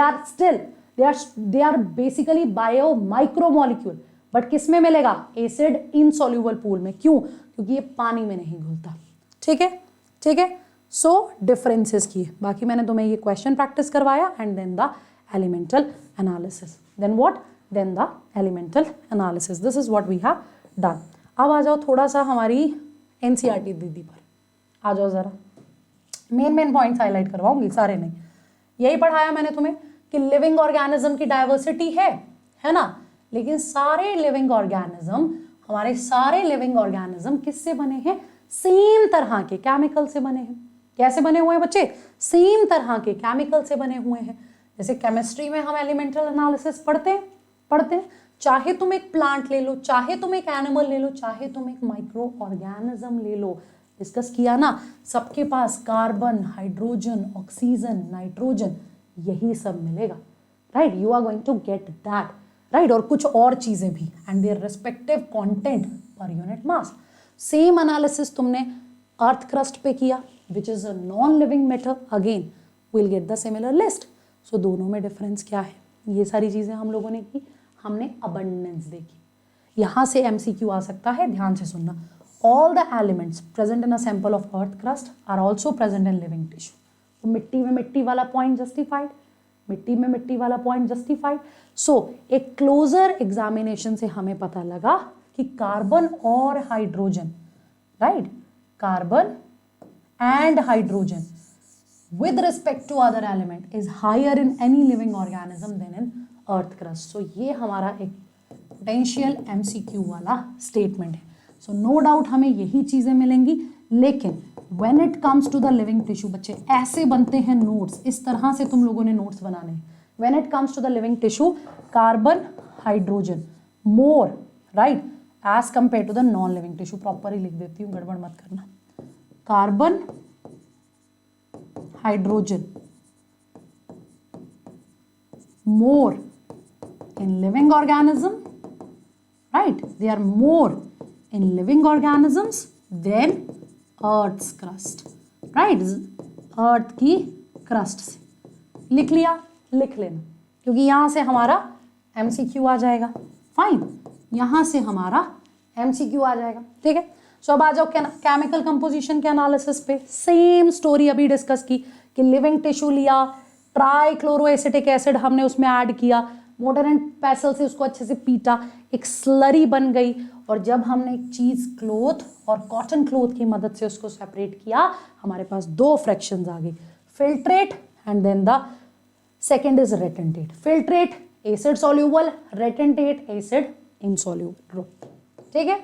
are basically bio micro molecule, but किस में मिलेगा, एसिड इनसॉल्यूबल पूल में। क्यों, क्योंकि ये पानी में नहीं घुलता, ठीक है, ठीक है। सो डिफरेंसेस की, बाकी मैंने तुम्हें ये क्वेश्चन प्रैक्टिस करवाया, and then the elemental analysis, then what, then the elemental analysis. This is what we have done. अब आ जाओ थोड़ा सा हमारी एनसीईआरटी दीदी पर, आ जाओ जरा, मेन पॉइंट्स हाईलाइट करवाऊंगी, सारे नहीं। यही पढ़ाया मैंने तुम्हें कि लिविंग ऑर्गेनिज्म की डाइवर्सिटी है ना, लेकिन सारे लिविंग ऑर्गेनिज्म, हमारे सारे लिविंग ऑर्गेनिज्म किससे बने हैं, सेम तरह के केमिकल से बने हैं। कैसे बने हुए हैं बच्चे, सेम तरह के केमिकल से बने हुए हैं। जैसे केमिस्ट्री में हम एलिमेंटल एनालिसिस पढ़ते हैं, चाहे तुम एक प्लांट ले लो, चाहे तुम एक एनिमल ले लो, चाहे तुम एक माइक्रो ऑर्गेनिज्म ले लो, डिस्कस किया ना, सबके पास कार्बन, हाइड्रोजन, ऑक्सीजन, नाइट्रोजन, यही सब मिलेगा, right. You are going to get that, right. और कुछ और चीजें भी, and their respective content per unit mass. Same analysis तुमने अर्थ क्रस्ट पे किया, which is a non living matter, again will get the similar list. So दोनों में डिफरेंस क्या है, ये सारी चीजें हम लोगों ने की, हमने अबंडेंस देखी। यहां से एमसीक्यू आ सकता है, ध्यान से सुनना। All the elements present in a sample of earth crust are also present in living tissue. तो मिट्टी में मिट्टी वाला पॉइंट जस्टिफाइड, मिट्टी में मिट्टी वाला पॉइंट जस्टिफाइड। सो एक क्लोजर एग्जामिनेशन से हमें पता लगा कि कार्बन और hydrogen, right, carbon and hydrogen with respect to other element is higher in any living organism than in earth crust. So ये हमारा एक potential MCQ वाला statement है। So no doubt हमें यही चीजें मिलेंगी, लेकिन when it comes to the living tissue, बच्चे ऐसे बनते हैं नोट्स, इस तरह से तुम लोगों ने नोट्स बनाने हैं। When it comes to the living tissue, carbon, hydrogen more, right, as compared to the non-living tissue. Proper ही लिख देती हूँ, गड़बड़ मत करना। Carbon, hydrogen more in living organism, right, they are more in living organisms than earth's crust, right, earth की crust से। लिख लिया, लिख लेना, क्योंकि यहां से हमारा MCQ आ जाएगा, फाइन, यहां से हमारा MCQ आ जाएगा, ठीक है। सो अब आ जाओ केमिकल कंपोजिशन के एनालिसिस पे। सेम स्टोरी अभी डिस्कस की कि लिविंग टिश्यू लिया, ट्राइक्लोरोएसिटिक एसिड हमने उसमें ऐड किया, मोटर एंड पैसल से उसको अच्छे से पीटा, एक स्लरी बन गई, और जब हमने एक चीज क्लोथ और कॉटन क्लोथ की मदद से उसको सेपरेट किया, हमारे पास दो फ्रैक्शंस आ गई, filtrate and then the second is retentate. Filtrate acid soluble, retentate acid insoluble, ठीक है,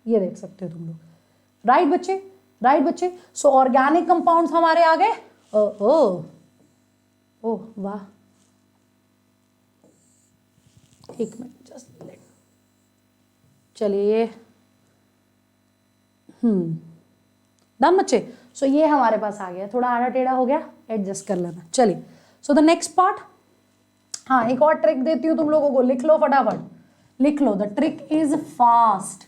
ये देख सकते हो तुम लोग, राइट बच्चे, राइट बच्चे। सो ऑर्गेनिक कंपाउंड्स हमारे आ गए। ओ वाह, एक मिनट जस्ट लेट, चलिए, डन बच्चे। सो ये हमारे पास आ गया, थोड़ा आड़ा टेढ़ा हो गया, एडजस्ट कर लेना। चलिए, सो द नेक्स्ट पार्ट, हाँ एक और ट्रिक देती हूँ तुम लोगों को, लिख लो फटाफट, लिख लो। The trick is fast,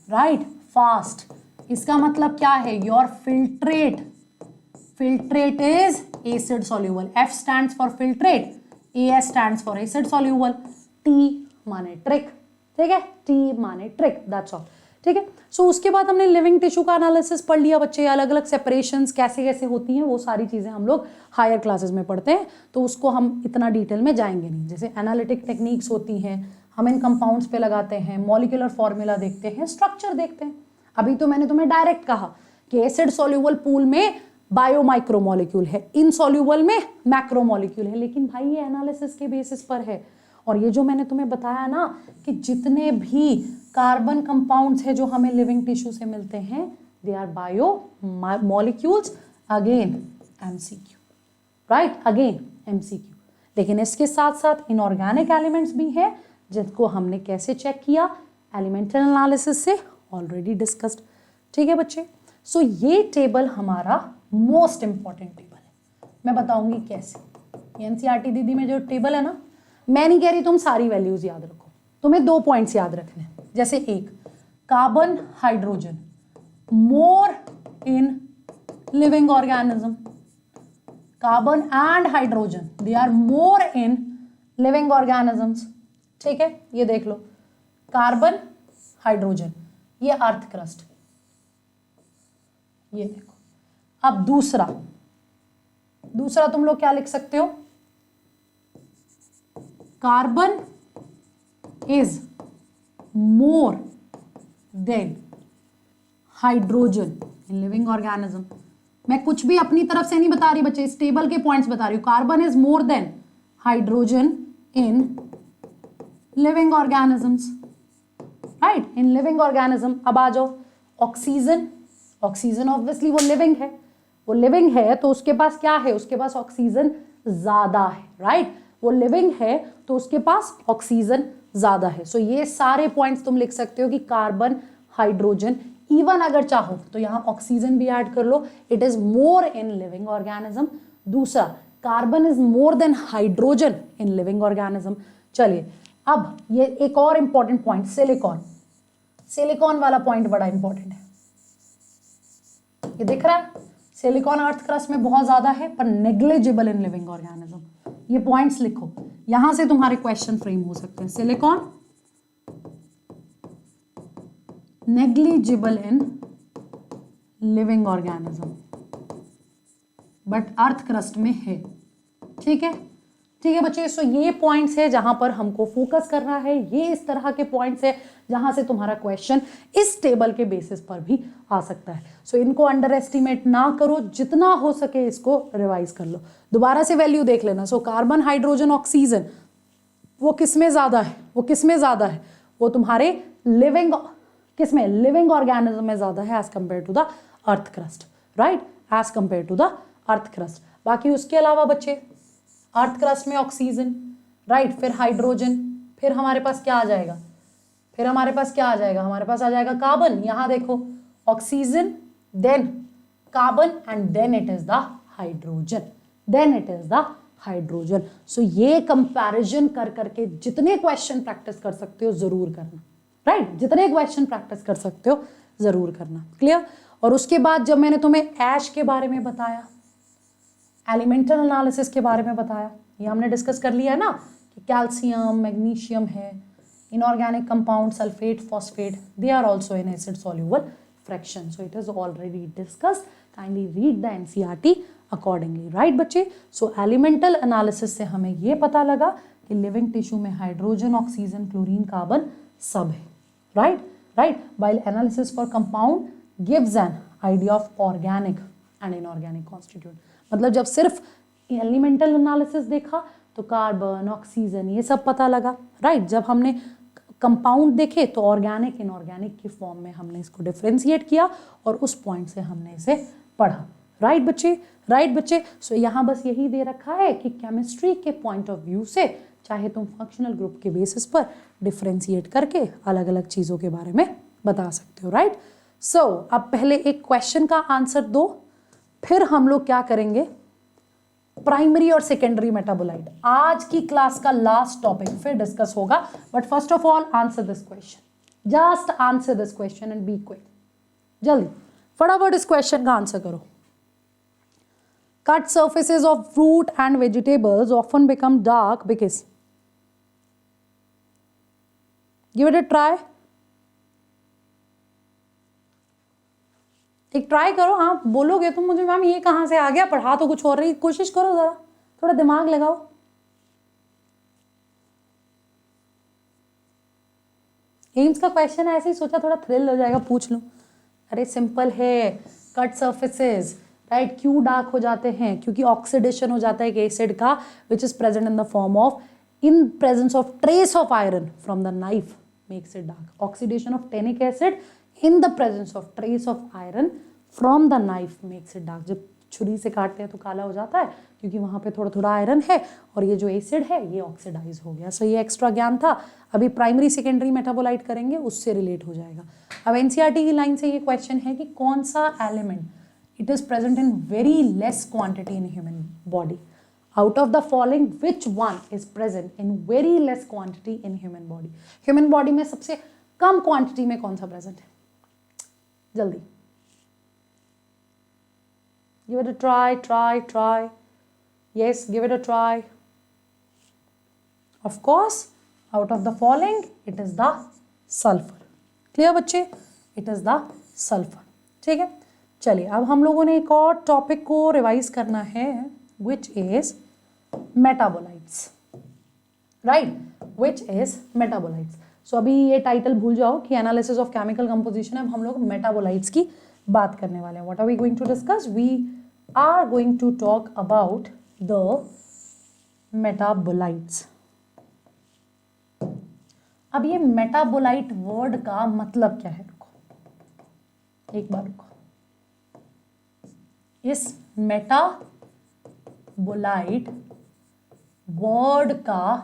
right, fast. इसका मतलब क्या है, your filtrate is acid soluble. F stands for filtrate, AS stands for acid soluble, T माने ट्रिक, ठीक है, T माने ट्रिक, दैट्स ऑल, ठीक है। सो उसके बाद हमने लिविंग टिश्यू का एनालिसिस पढ़ लिया बच्चे, अलग अलग सेपरेशंस कैसे कैसे होती हैं, वो सारी चीजें हम लोग हायर क्लासेस में पढ़ते हैं, तो उसको हम इतना डिटेल में जाएंगे नहीं। जैसे एनालिटिक टेक्निक्स होती हैं, हम इन कंपाउंड्स पे लगाते हैं, मॉलिक्यूलर फॉर्मूला देखते हैं, स्ट्रक्चर देखते हैं। अभी तो मैंने तुम्हें डायरेक्ट कहा कि एसिड सॉल्यूबल पूल में बायो माइक्रोमोलिक्यूल है, इनसॉल्यूबल में मैक्रोमोलिक्यूल है, लेकिन भाई ये एनालिसिस के बेसिस पर है। और ये जो मैंने तुम्हें बताया ना कि जितने भी कार्बन कंपाउंड्स है जो हमें लिविंग टिश्यू से मिलते हैं, they are biomolecules, again MCQ, right, again MCQ। लेकिन इसके साथ साथ इनऑर्गेनिक एलिमेंट्स भी हैं जिनको हमने कैसे चेक किया, एलिमेंटल एनालिसिस से, ऑलरेडी डिस्कस्ड, ठीक है बच्चे। सो ये टेबल हमारा मोस्ट इंपॉर्टेंट टेबल है, मैं बताऊंगी कैसे। NCERT दीदी में जो टेबल है ना, मैं नहीं कह रही तुम सारी वैल्यूज याद रखो, तुम्हें 2 पॉइंट्स याद रखने हैं। जैसे एक, carbon hydrogen more in living organism, carbon and hydrogen they are more in living organisms, ठीक है, ये देख लो, कार्बन हाइड्रोजन, ये अर्थ क्रस्ट, ये देखो। अब दूसरा तुम लोग क्या लिख सकते हो, carbon is more than hydrogen in living organism. मैं कुछ भी अपनी तरफ से नहीं बता रही बच्चे, इस टेबल के पॉइंट्स बता रही हूं। Carbon is more than hydrogen in living organisms, right, in living organism. अब आ जाओ, ऑक्सीजन ऑब्वियसली वो लिविंग है, तो उसके पास क्या है, उसके पास ऑक्सीजन ज्यादा है, राइट, वो लिविंग है तो उसके पास ऑक्सीजन ज्यादा है। सो ये सारे पॉइंट्स तुम लिख सकते हो कि कार्बन, हाइड्रोजन, इवन अगर चाहो तो यहां ऑक्सीजन भी ऐड कर लो, it is more in living organism. दूसरा, carbon is more than hydrogen in living organism. चलिए अब ये एक और इंपॉर्टेंट पॉइंट, सिलिकॉन वाला पॉइंट बड़ा इंपॉर्टेंट है। ये दिख रहा है, सिलिकॉन अर्थ क्रस्ट में बहुत ज्यादा है पर नेग्लिजिबल इन लिविंग ऑर्गेनिज्म। ये पॉइंट्स लिखो, यहां से तुम्हारे क्वेश्चन फ्रेम हो सकते हैं। Silicon negligible in living organism but earth crust में है, ठीक है, ठीक है बच्चे। सो ये पॉइंट्स है जहां पर हमको फोकस करना है, ये इस तरह के पॉइंट्स है जहां से तुम्हारा क्वेश्चन इस टेबल के बेसिस पर भी आ सकता है। सो इनको अंडर एस्टिमेट ना करो, जितना हो सके इसको रिवाइज कर लो, दोबारा से वैल्यू देख लेना। सो कार्बन, हाइड्रोजन, ऑक्सीजन, वो किसमें ज्यादा है, वो तुम्हारे लिविंग ऑर्गेनिज्म में ज्यादा है as compare to the earth crust, right, as compare to the earth crust. बाकी उसके अलावा बच्चे, अर्थ क्रस्ट में ऑक्सीजन, राइट, फिर हाइड्रोजन, फिर हमारे पास क्या आ जाएगा, हमारे पास आ जाएगा कार्बन। यहां देखो, oxygen, then carbon and then it is the hydrogen. So ये कंपैरिजन कर करके जितने क्वेश्चन प्रैक्टिस कर सकते हो जरूर करना, राइट, जितने क्वेश्चन प्रैक्टिस कर सकते हो जरूर करना, क्लियर। और उसके बाद जब मैंने तुम्हें ऐश के बारे में बताया, एलिमेंटल एनालिसिस के बारे में बताया, ये हमने डिस्कस कर लिया है ना कि कैल्शियम, मैग्नीशियम है, inorganic compound, sulphate, phosphate, they are also in acid soluble fraction. So it is already discussed, kindly read the NCERT accordingly, right बच्चे। सो एलिमेंटल एनालिसिस से हमें ये पता लगा कि लिविंग टिश्यू में हाइड्रोजन, ऑक्सीजन, क्लोरीन, कार्बन सब है, right, while analysis for compound gives an idea of organic and inorganic constituent। मतलब जब सिर्फ एलिमेंटल एनालिसिस देखा तो कार्बन, ऑक्सीजन, ये सब पता लगा, राइट। जब हमने कंपाउंड देखे तो ऑर्गेनिक, इनऑर्गेनिक की फॉर्म में हमने इसको डिफरेंशिएट किया और उस पॉइंट से हमने इसे पढ़ा, राइट बच्चे। सो यहाँ बस यही दे रखा है कि केमिस्ट्री के पॉइंट ऑफ व्यू से चाहे तुम फंक्शनल ग्रुप के बेसिस पर डिफरेंशिएट करके अलग अलग चीज़ों के बारे में बता सकते हो, राइट। सो अब पहले एक क्वेश्चन का आंसर दो, फिर हम लोग क्या करेंगे, प्राइमरी और सेकेंडरी मेटाबोलाइट। आज की क्लास का लास्ट टॉपिक फिर डिस्कस होगा, but first of all answer this question. Just answer this question and be quick, जल्दी फटाफट इस क्वेश्चन का आंसर करो। Cut surfaces of fruit and vegetables often become dark because, give it a try, एक ट्राई करो। हाँ बोलोगे तुम मुझे मैम ये कहाँ से आ गया, पढ़ा तो कुछ और रही, कोशिश करो जरा, थोड़ा दिमाग लगाओ। एम्स का क्वेश्चन है, ऐसे ही सोचा थोड़ा थ्रिल हो जाएगा, पूछ लूं। अरे सिंपल है, कट सर्फेसेस, राइट, क्यों डार्क हो जाते हैं? क्योंकि ऑक्सीडेशन हो जाता है एक एसिड का which is present in the form of, in presence of trace of iron from the knife makes it dark. Oxidation of tannic acid in the presence of trace of iron from the knife makes it dark. जब छुरी से काटते हैं तो काला हो जाता है क्योंकि वहां पे थोड़ा थोड़ा आयरन है और ये जो एसिड है ये ऑक्सीडाइज हो गया। सो ये एक्स्ट्रा ज्ञान था, अभी प्राइमरी सेकेंडरी मेटाबोलाइट करेंगे, उससे रिलेट हो जाएगा। अब एनसीईआरटी की लाइन से ये क्वेश्चन है कि कौन सा element it is present in very less quantity in human body, out of the following which one is present in very less quantity in human body? human body में सबसे कम क्वांटिटी में कौन सा प्रेजेंट है? जल्दी, give it a try, yes, give it a try. of course out of the following it is the sulfur. clear बच्चे, it is the sulfur। ठीक है, चलिए अब हम लोगों ने एक और टॉपिक को रिवाइज करना है which is metabolites, right, which is metabolites. So अभी ये टाइटल भूल जाओ कि एनालिसिस ऑफ केमिकल कंपोजिशन है, अब हम लोग मेटाबोलाइट्स की बात करने वाले हैं। What are we going to discuss? We are going to talk about the metabolites. अब ये मेटाबोलाइट वर्ड का मतलब क्या है? रुको एक बार, रुको। इस मेटाबोलाइट वर्ड का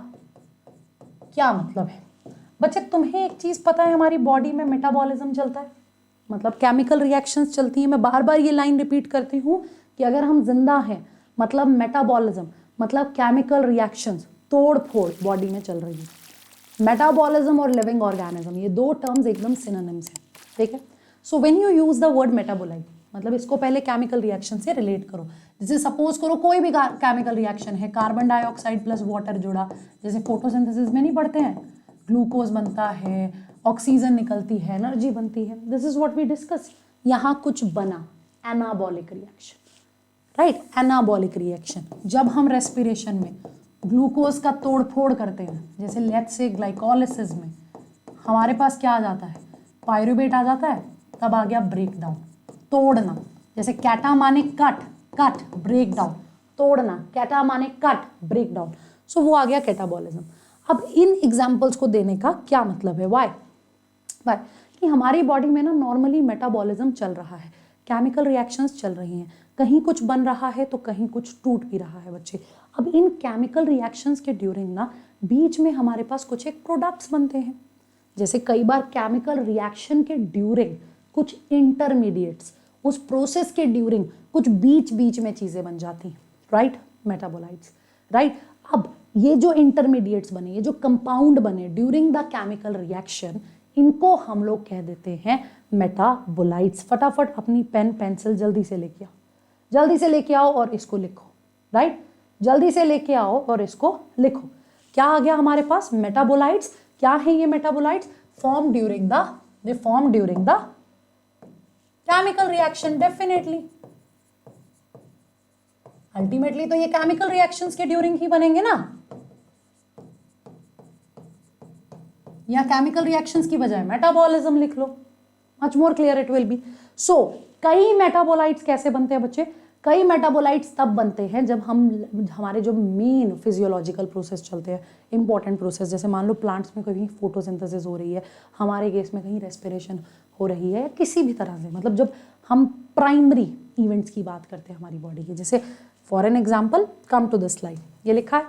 क्या मतलब है? बच्चे तुम्हें एक चीज पता है, हमारी बॉडी में मेटाबॉलिज्म चलता है, मतलब केमिकल रिएक्शंस चलती हैं। मैं बार बार ये लाइन रिपीट करती हूँ कि अगर हम जिंदा हैं मतलब मेटाबॉलिज्म मतलब केमिकल रिएक्शंस, तोड़ फोड़ बॉडी में चल रही है। मेटाबॉलिज्म और लिविंग ऑर्गेनिज्म ये दो टर्म्स एकदम सिनोनिम्स हैं, ठीक है। So when you use the word metabolite मतलब इसको पहले केमिकल रिएक्शन से रिलेट करो। जैसे सपोज करो कोई भी केमिकल रिएक्शन है, कार्बन डाइऑक्साइड प्लस वाटर जुड़ा, जैसे फोटोसिंथेसिस में नहीं पढ़ते हैं, ग्लूकोज बनता है, ऑक्सीजन निकलती है, एनर्जी बनती है, this is what we discuss. यहाँ कुछ बना, anabolic reaction, right, anabolic reaction. जब हम रेस्पिरेशन में ग्लूकोज का तोड़ फोड़ करते हैं, जैसे लेट्स से ग्लाइकोलिसिस में हमारे पास क्या आ जाता है, पायरुवेट आ जाता है, तब आ गया ब्रेक डाउन, तोड़ना। जैसे कैटा माने कट, कट ब्रेक डाउन, तोड़ना, कैटा माने कट ब्रेक डाउन, सो वो आ गया कैटाबॉलिज्म। अब इन एग्जाम्पल्स को देने का क्या मतलब है? वाई कि हमारी बॉडी में ना नॉर्मली मेटाबॉलिज्म चल रहा है, केमिकल रिएक्शंस चल रही हैं, कहीं कुछ बन रहा है तो कहीं कुछ टूट भी रहा है बच्चे। अब इन केमिकल रिएक्शंस के ड्यूरिंग ना बीच में हमारे पास कुछ एक प्रोडक्ट्स बनते हैं। जैसे कई बार केमिकल रिएक्शन के ड्यूरिंग कुछ इंटरमीडिएट्स, उस प्रोसेस के ड्यूरिंग कुछ बीच बीच में चीज़ें बन जाती हैं, राइट, मेटाबोलाइट्स, राइट। अब ये जो इंटरमीडिएट्स बने, ये जो कंपाउंड बने ड्यूरिंग द केमिकल रिएक्शन, इनको हम लोग कह देते हैं मेटाबोलाइट्स। फटाफट अपनी पेन पेंसिल जल्दी से लेके आओ, जल्दी से लेके आओ और इसको लिखो, राइट, जल्दी से लेके आओ और इसको लिखो। क्या आ गया हमारे पास? मेटाबोलाइट्स। क्या है ये metabolites? Form during the chemical reaction, definitely, ultimately तो ये केमिकल रिएक्शंस के ड्यूरिंग ही बनेंगे ना, या केमिकल रिएक्शंस की बजाय मेटाबॉलिज्म लिख लो, much more clear it will be. So कई मेटाबोलाइट्स कैसे बनते हैं बच्चे? कई मेटाबोलाइट्स तब बनते हैं जब हमारे जो मेन फिजियोलॉजिकल प्रोसेस चलते हैं, इंपॉर्टेंट प्रोसेस, जैसे मान लो प्लांट्स में कहीं फोटोसिंथेसिस हो रही है, हमारे केस में कहीं रेस्पिरेशन हो रही है, किसी भी तरह से, मतलब जब हम प्राइमरी इवेंट्स की बात करते हैं हमारी बॉडी की। जैसे for an example, come to this slide, ये लिखा है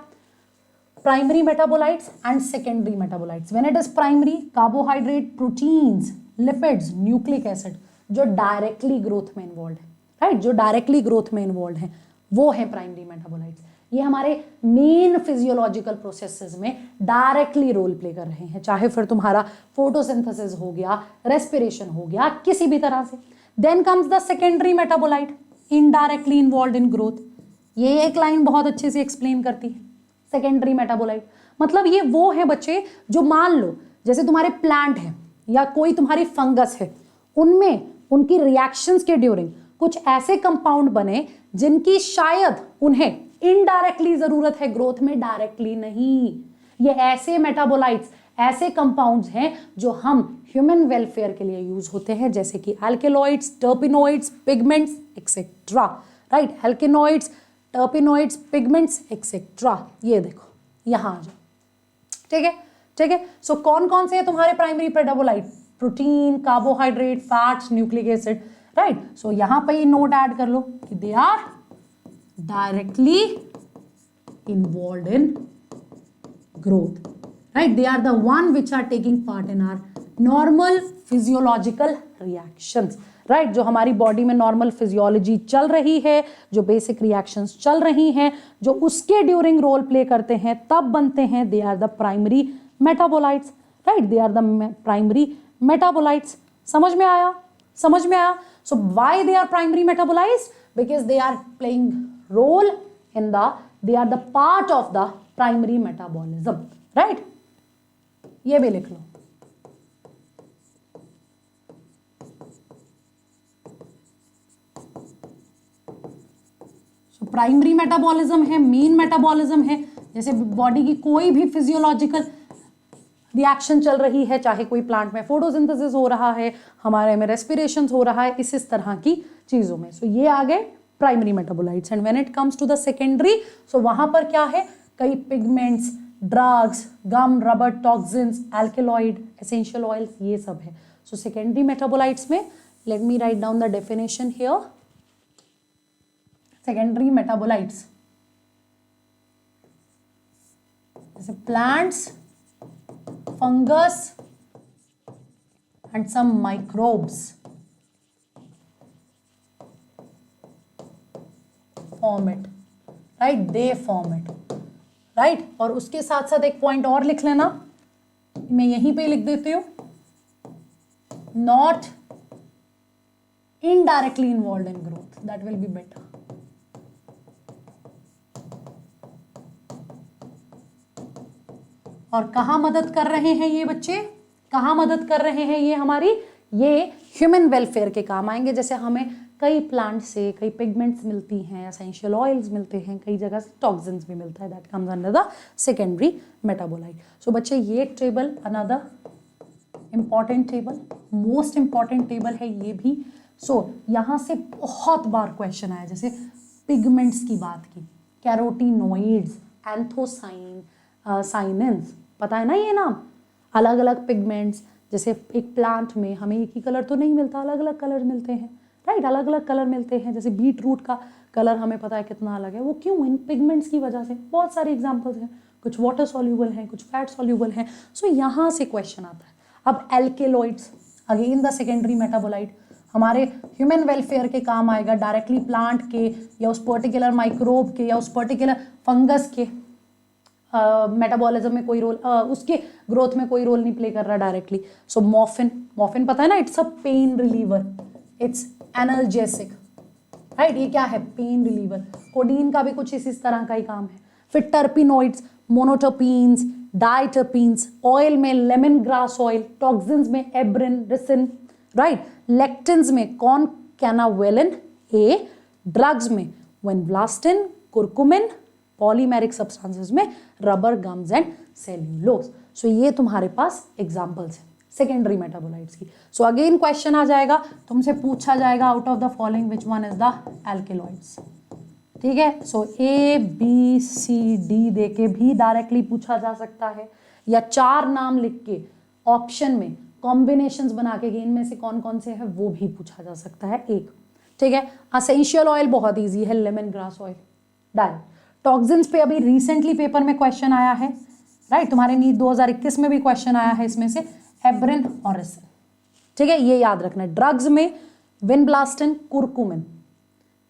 primary metabolites and secondary metabolites. When it is primary, carbohydrate, proteins, lipids, nucleic acid, जो डायरेक्टली ग्रोथ में इन्वॉल्व है, राइट, जो डायरेक्टली ग्रोथ में इन्वॉल्व है, वो है प्राइमरी मेटाबोलाइट्स। ये हमारे मेन फिजियोलॉजिकल प्रोसेसेस में डायरेक्टली रोल प्ले कर रहे हैं, चाहे फिर तुम्हारा फोटोसिंथेसिस हो गया, रेस्पिरेशन हो गया, किसी भी तरह से। Then comes the secondary metabolite, indirectly involve in growth. ये एक लाइन बहुत अच्छे से एक्सप्लेन करती है सेकेंडरी मेटाबोलाइट। मतलब ये वो है बच्चे जो मान लो जैसे तुम्हारे प्लांट है या कोई तुम्हारी फंगस है, उनमें उनकी रिएक्शंस के ड्यूरिंग कुछ ऐसे कंपाउंड बने जिनकी शायद उन्हें इनडायरेक्टली जरूरत है ग्रोथ में, डायरेक्टली नहीं। ये ऐसे मेटाबोलाइट्स, ऐसे कंपाउंड्स हैं जो हम ह्यूमन वेलफेयर के लिए यूज होते हैं, जैसे कि alkaloids, terpenoids, pigments etcetera. Right, alkanoids, terpenoids, pigments etcetera. ये देखो यहां आ जाओ, ठीक है, ठीक है। सो कौन कौन से है तुम्हारे primary metabolite? Protein, carbohydrate, fats, nucleic acid. Right, so यहां पर ही नोट ऐड कर लो कि they are directly involve in growth, right? They are the one which are taking part in our normal physiological reactions, right? जो हमारी बॉडी में नॉर्मल फिजियोलॉजी चल रही है, जो बेसिक रिएक्शंस चल रही हैं, जो उसके ड्यूरिंग रोल प्ले करते हैं, तब बनते हैं, they are the primary metabolites, right? They are the primary metabolites. समझ में आया? समझ में आया? So why they are primary metabolites? Because they are playing role in the, they are the part of the primary metabolism, right? ये भी लिख लो। सो प्राइमरी मेटाबॉलिज्म है, मेन मेटाबॉलिज्म है। जैसे बॉडी की कोई भी फिजियोलॉजिकल रिएक्शन चल रही है, चाहे कोई प्लांट में फोटोसिंथेसिस हो रहा है, हमारे में रेस्पिरेशन हो रहा है, इस तरह की चीजों में। सो ये आ गए primary metabolites. And when it comes to the secondary, so वहां पर क्या है? कई pigments, drugs, gum, rubber, toxins, alkaloid, essential oils, ये सब है। सो सेकेंडरी मेटाबोलाइट्स में, let me write down the definition here. Secondary metabolites जैसे plants, fungus and some microbes form it, right? They form it, right? और उसके साथ साथ एक पॉइंट और लिख लेना, मैं यहीं पे लिख देती हूं, not indirectly involve in growth, that will be better. और कहां मदद कर रहे हैं ये बच्चे? कहां मदद कर रहे हैं ये हमारी? ये ह्यूमन वेलफेयर के काम आएंगे। जैसे हमें कई प्लांट से कई पिगमेंट्स मिलती हैं, एसेंशियल ऑयल्स मिलते हैं, कई जगह से टॉक्सिन्स भी मिलता है, that comes under the secondary metabolite. So बच्चे ये table another important table, most important table है ये भी। सो यहाँ से बहुत बार क्वेश्चन आया, जैसे पिगमेंट्स की बात की, कैरोटीनोइड्स, एंथोसाइन, साइनेंस, पता है ना ये नाम? अलग अलग पिगमेंट्स, जैसे एक प्लांट में हमें एक ही कलर तो नहीं मिलता, अलग अलग कलर मिलते हैं, राइट? अलग अलग कलर मिलते हैं। जैसे बीट रूट का कलर हमें पता है कितना अलग है, वो क्यों? इन पिगमेंट्स की वजह से। बहुत सारे एग्जांपल्स हैं, कुछ वाटर सॉल्यूबल हैं, कुछ फैट सॉल्यूबल हैं। सो यहाँ से क्वेश्चन आता है। अब alkaloids, again the secondary metabolite, हमारे ह्यूमन वेलफेयर के काम आएगा, डायरेक्टली प्लांट के या उस पर्टिकुलर माइक्रोब के या उस पर्टिकुलर फंगस के मेटाबॉलिज्म में कोई रोल, उसके ग्रोथ में कोई रोल नहीं प्ले कर रहा डायरेक्टली। सो मॉर्फिन, मॉर्फिन पता है ना, it's a pain reliever, it's analgesic, right? ये क्या है? Pain reliever. कोडीन का भी कुछ इसी तरह का ही काम है। फिर टर्पिनोइड्स, मोनोटर्पीन्स, डाइटर्पीन्स, ऑयल में लेमन ग्रास ऑयल, टॉक्सिन्स में एब्रिन, रिसिन, राइट? लेक्टिन्स में कॉन कैनावेलिन ए, ड्रग्स में वेनब्लास्टिन, कुरकुमिन, पॉलीमेरिक सब्सटेंसेस में रबर, गम्स एंड सेल्यूलोज। सो ये तुम्हारे पास एग्जांपल्स हैं सेकेंडरी मेटाबोलाइट्स की। सो अगेन क्वेश्चन आ जाएगा, तुमसे पूछा जाएगा out of the following which one is the alkaloids, ठीक है? सो ए बी सी डी दे के भी डायरेक्टली पूछा जा सकता है, या 4 नाम लिख के ऑप्शन में कॉम्बिनेशंस बना के इनमें से कौन कौन से है वो भी पूछा जा सकता है एक, ठीक है? एसेंशियल ऑयल बहुत ईजी है, lemon grass oil direct. Toxins पे अभी रिसेंटली पेपर में क्वेश्चन आया है, राइट? तुम्हारे नीट 2021 में भी क्वेश्चन आया है इसमें से, एब्रिन और रिसिन, ठीक है? ये याद रखना है। ड्रग्स में विनब्लास्टिन, कुरकुमिन,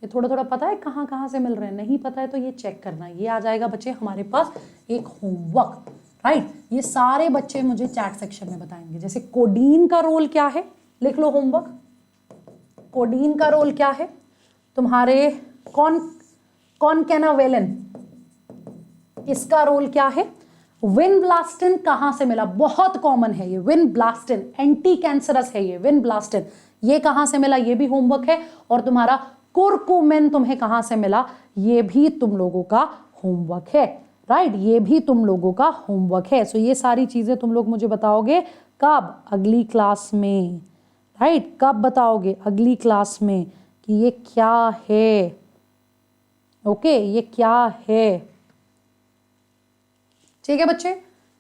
ये थोड़ा थोड़ा पता है कहाँ कहाँ से मिल रहे हैं, नहीं पता है तो ये चेक करना। ये आ जाएगा बच्चे हमारे पास एक होमवर्क, राइट। ये सारे बच्चे मुझे चैट सेक्शन में बताएंगे। जैसे कोडीन का रोल क्या है, लिख लो होमवर्क। कोडीन का रोल क्या है तुम्हारे कॉनकैनावेलिन, इसका रोल क्या है। विनब्लास्टिन कहां से मिला, बहुत कॉमन है ये विनब्लास्टिन, एंटी कैंसरस है ये विनब्लास्टिन, ये कहां से मिला ये भी होमवर्क है। और तुम्हारा कुरकुमिन तुम्हें कहां से मिला ये भी तुम लोगों का होमवर्क है, राइट, ये भी तुम लोगों का होमवर्क है। सो ये सारी चीजें तुम लोग मुझे बताओगे कब, अगली क्लास में, राइट, कब बताओगे अगली क्लास में कि ये क्या है, ओके, ये क्या है, ठीक है बच्चे,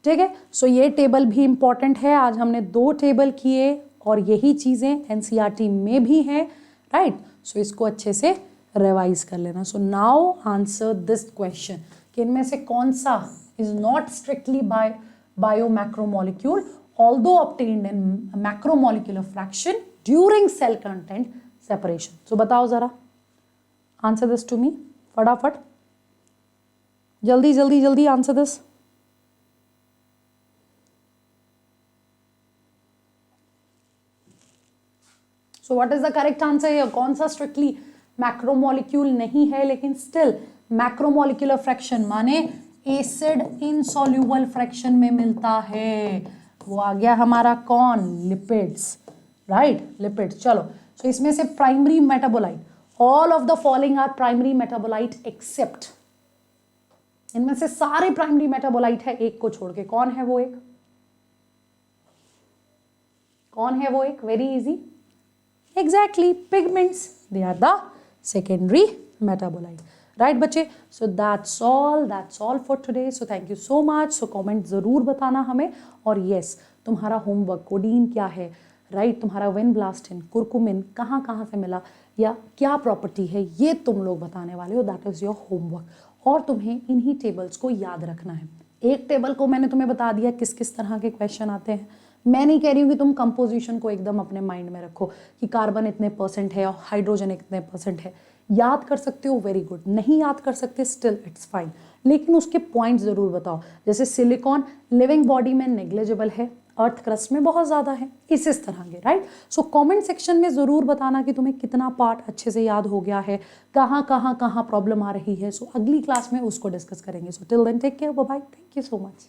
ठीक है। सो ये टेबल भी इंपॉर्टेंट है, आज हमने 2 टेबल किए और यही चीजें एनसीईआरटी में भी हैं, राइट। सो इसको अच्छे से रिवाइज कर लेना। So now answer this question कि इनमें से कौन सा is not strictly biomacromolecule although obtained in macromolecular fraction during cell content separation. So बताओ जरा, आंसर दिस टू मी, फटाफट, जल्दी जल्दी जल्दी answer this. So what is the correct answer here, कौन सा स्ट्रिक्टली मैक्रोमोलिक्यूल नहीं है लेकिन स्टिल मैक्रोमोलिक्यूलर फ्रैक्शन माने एसिड इनसॉल्युबल फ्रैक्शन में मिलता है, वो आ गया हमारा कौन, लिपिड्स, राइट, लिपिड्स। चलो, सो इसमें से primary metabolite, all of the following are primary metabolite except, इनमें से सारे प्राइमरी मेटाबोलाइट है एक को छोड़ के, कौन है वो एक, कौन है वो एक, very easy, exactly pigments, they are the secondary metabolite, right बच्चे। so that's all for today, so thank you so much। so comment जरूर बताना हमें, और yes तुम्हारा होमवर्क कोडीन क्या है, right, तुम्हारा विनब्लास्टिन, कुरकुमिन कहाँ कहाँ से मिला या क्या प्रॉपर्टी है ये तुम लोग बताने वाले हो, दैट इज योर होमवर्क। और तुम्हें इन्हीं टेबल्स को याद रखना है। एक टेबल को मैंने तुम्हें बता दिया किस किस तरह के क्वेश्चन आते हैं, मैं नहीं कह रही हूँ कि तुम कंपोजिशन को एकदम अपने माइंड में रखो कि कार्बन इतने % है और हाइड्रोजन इतने % है, याद कर सकते हो वेरी गुड, नहीं याद कर सकते स्टिल इट्स फाइन, लेकिन उसके पॉइंट्स जरूर बताओ। जैसे सिलिकॉन लिविंग बॉडी में नेग्लिजिबल है, अर्थ क्रस्ट में बहुत ज़्यादा है, इस तरह के, राइट। सो कमेंट सेक्शन में ज़रूर बताना कि तुम्हें कितना पार्ट अच्छे से याद हो गया है, कहाँ प्रॉब्लम आ रही है। सो अगली क्लास में उसको डिस्कस करेंगे। So till then take care, bye bye, thank you so much.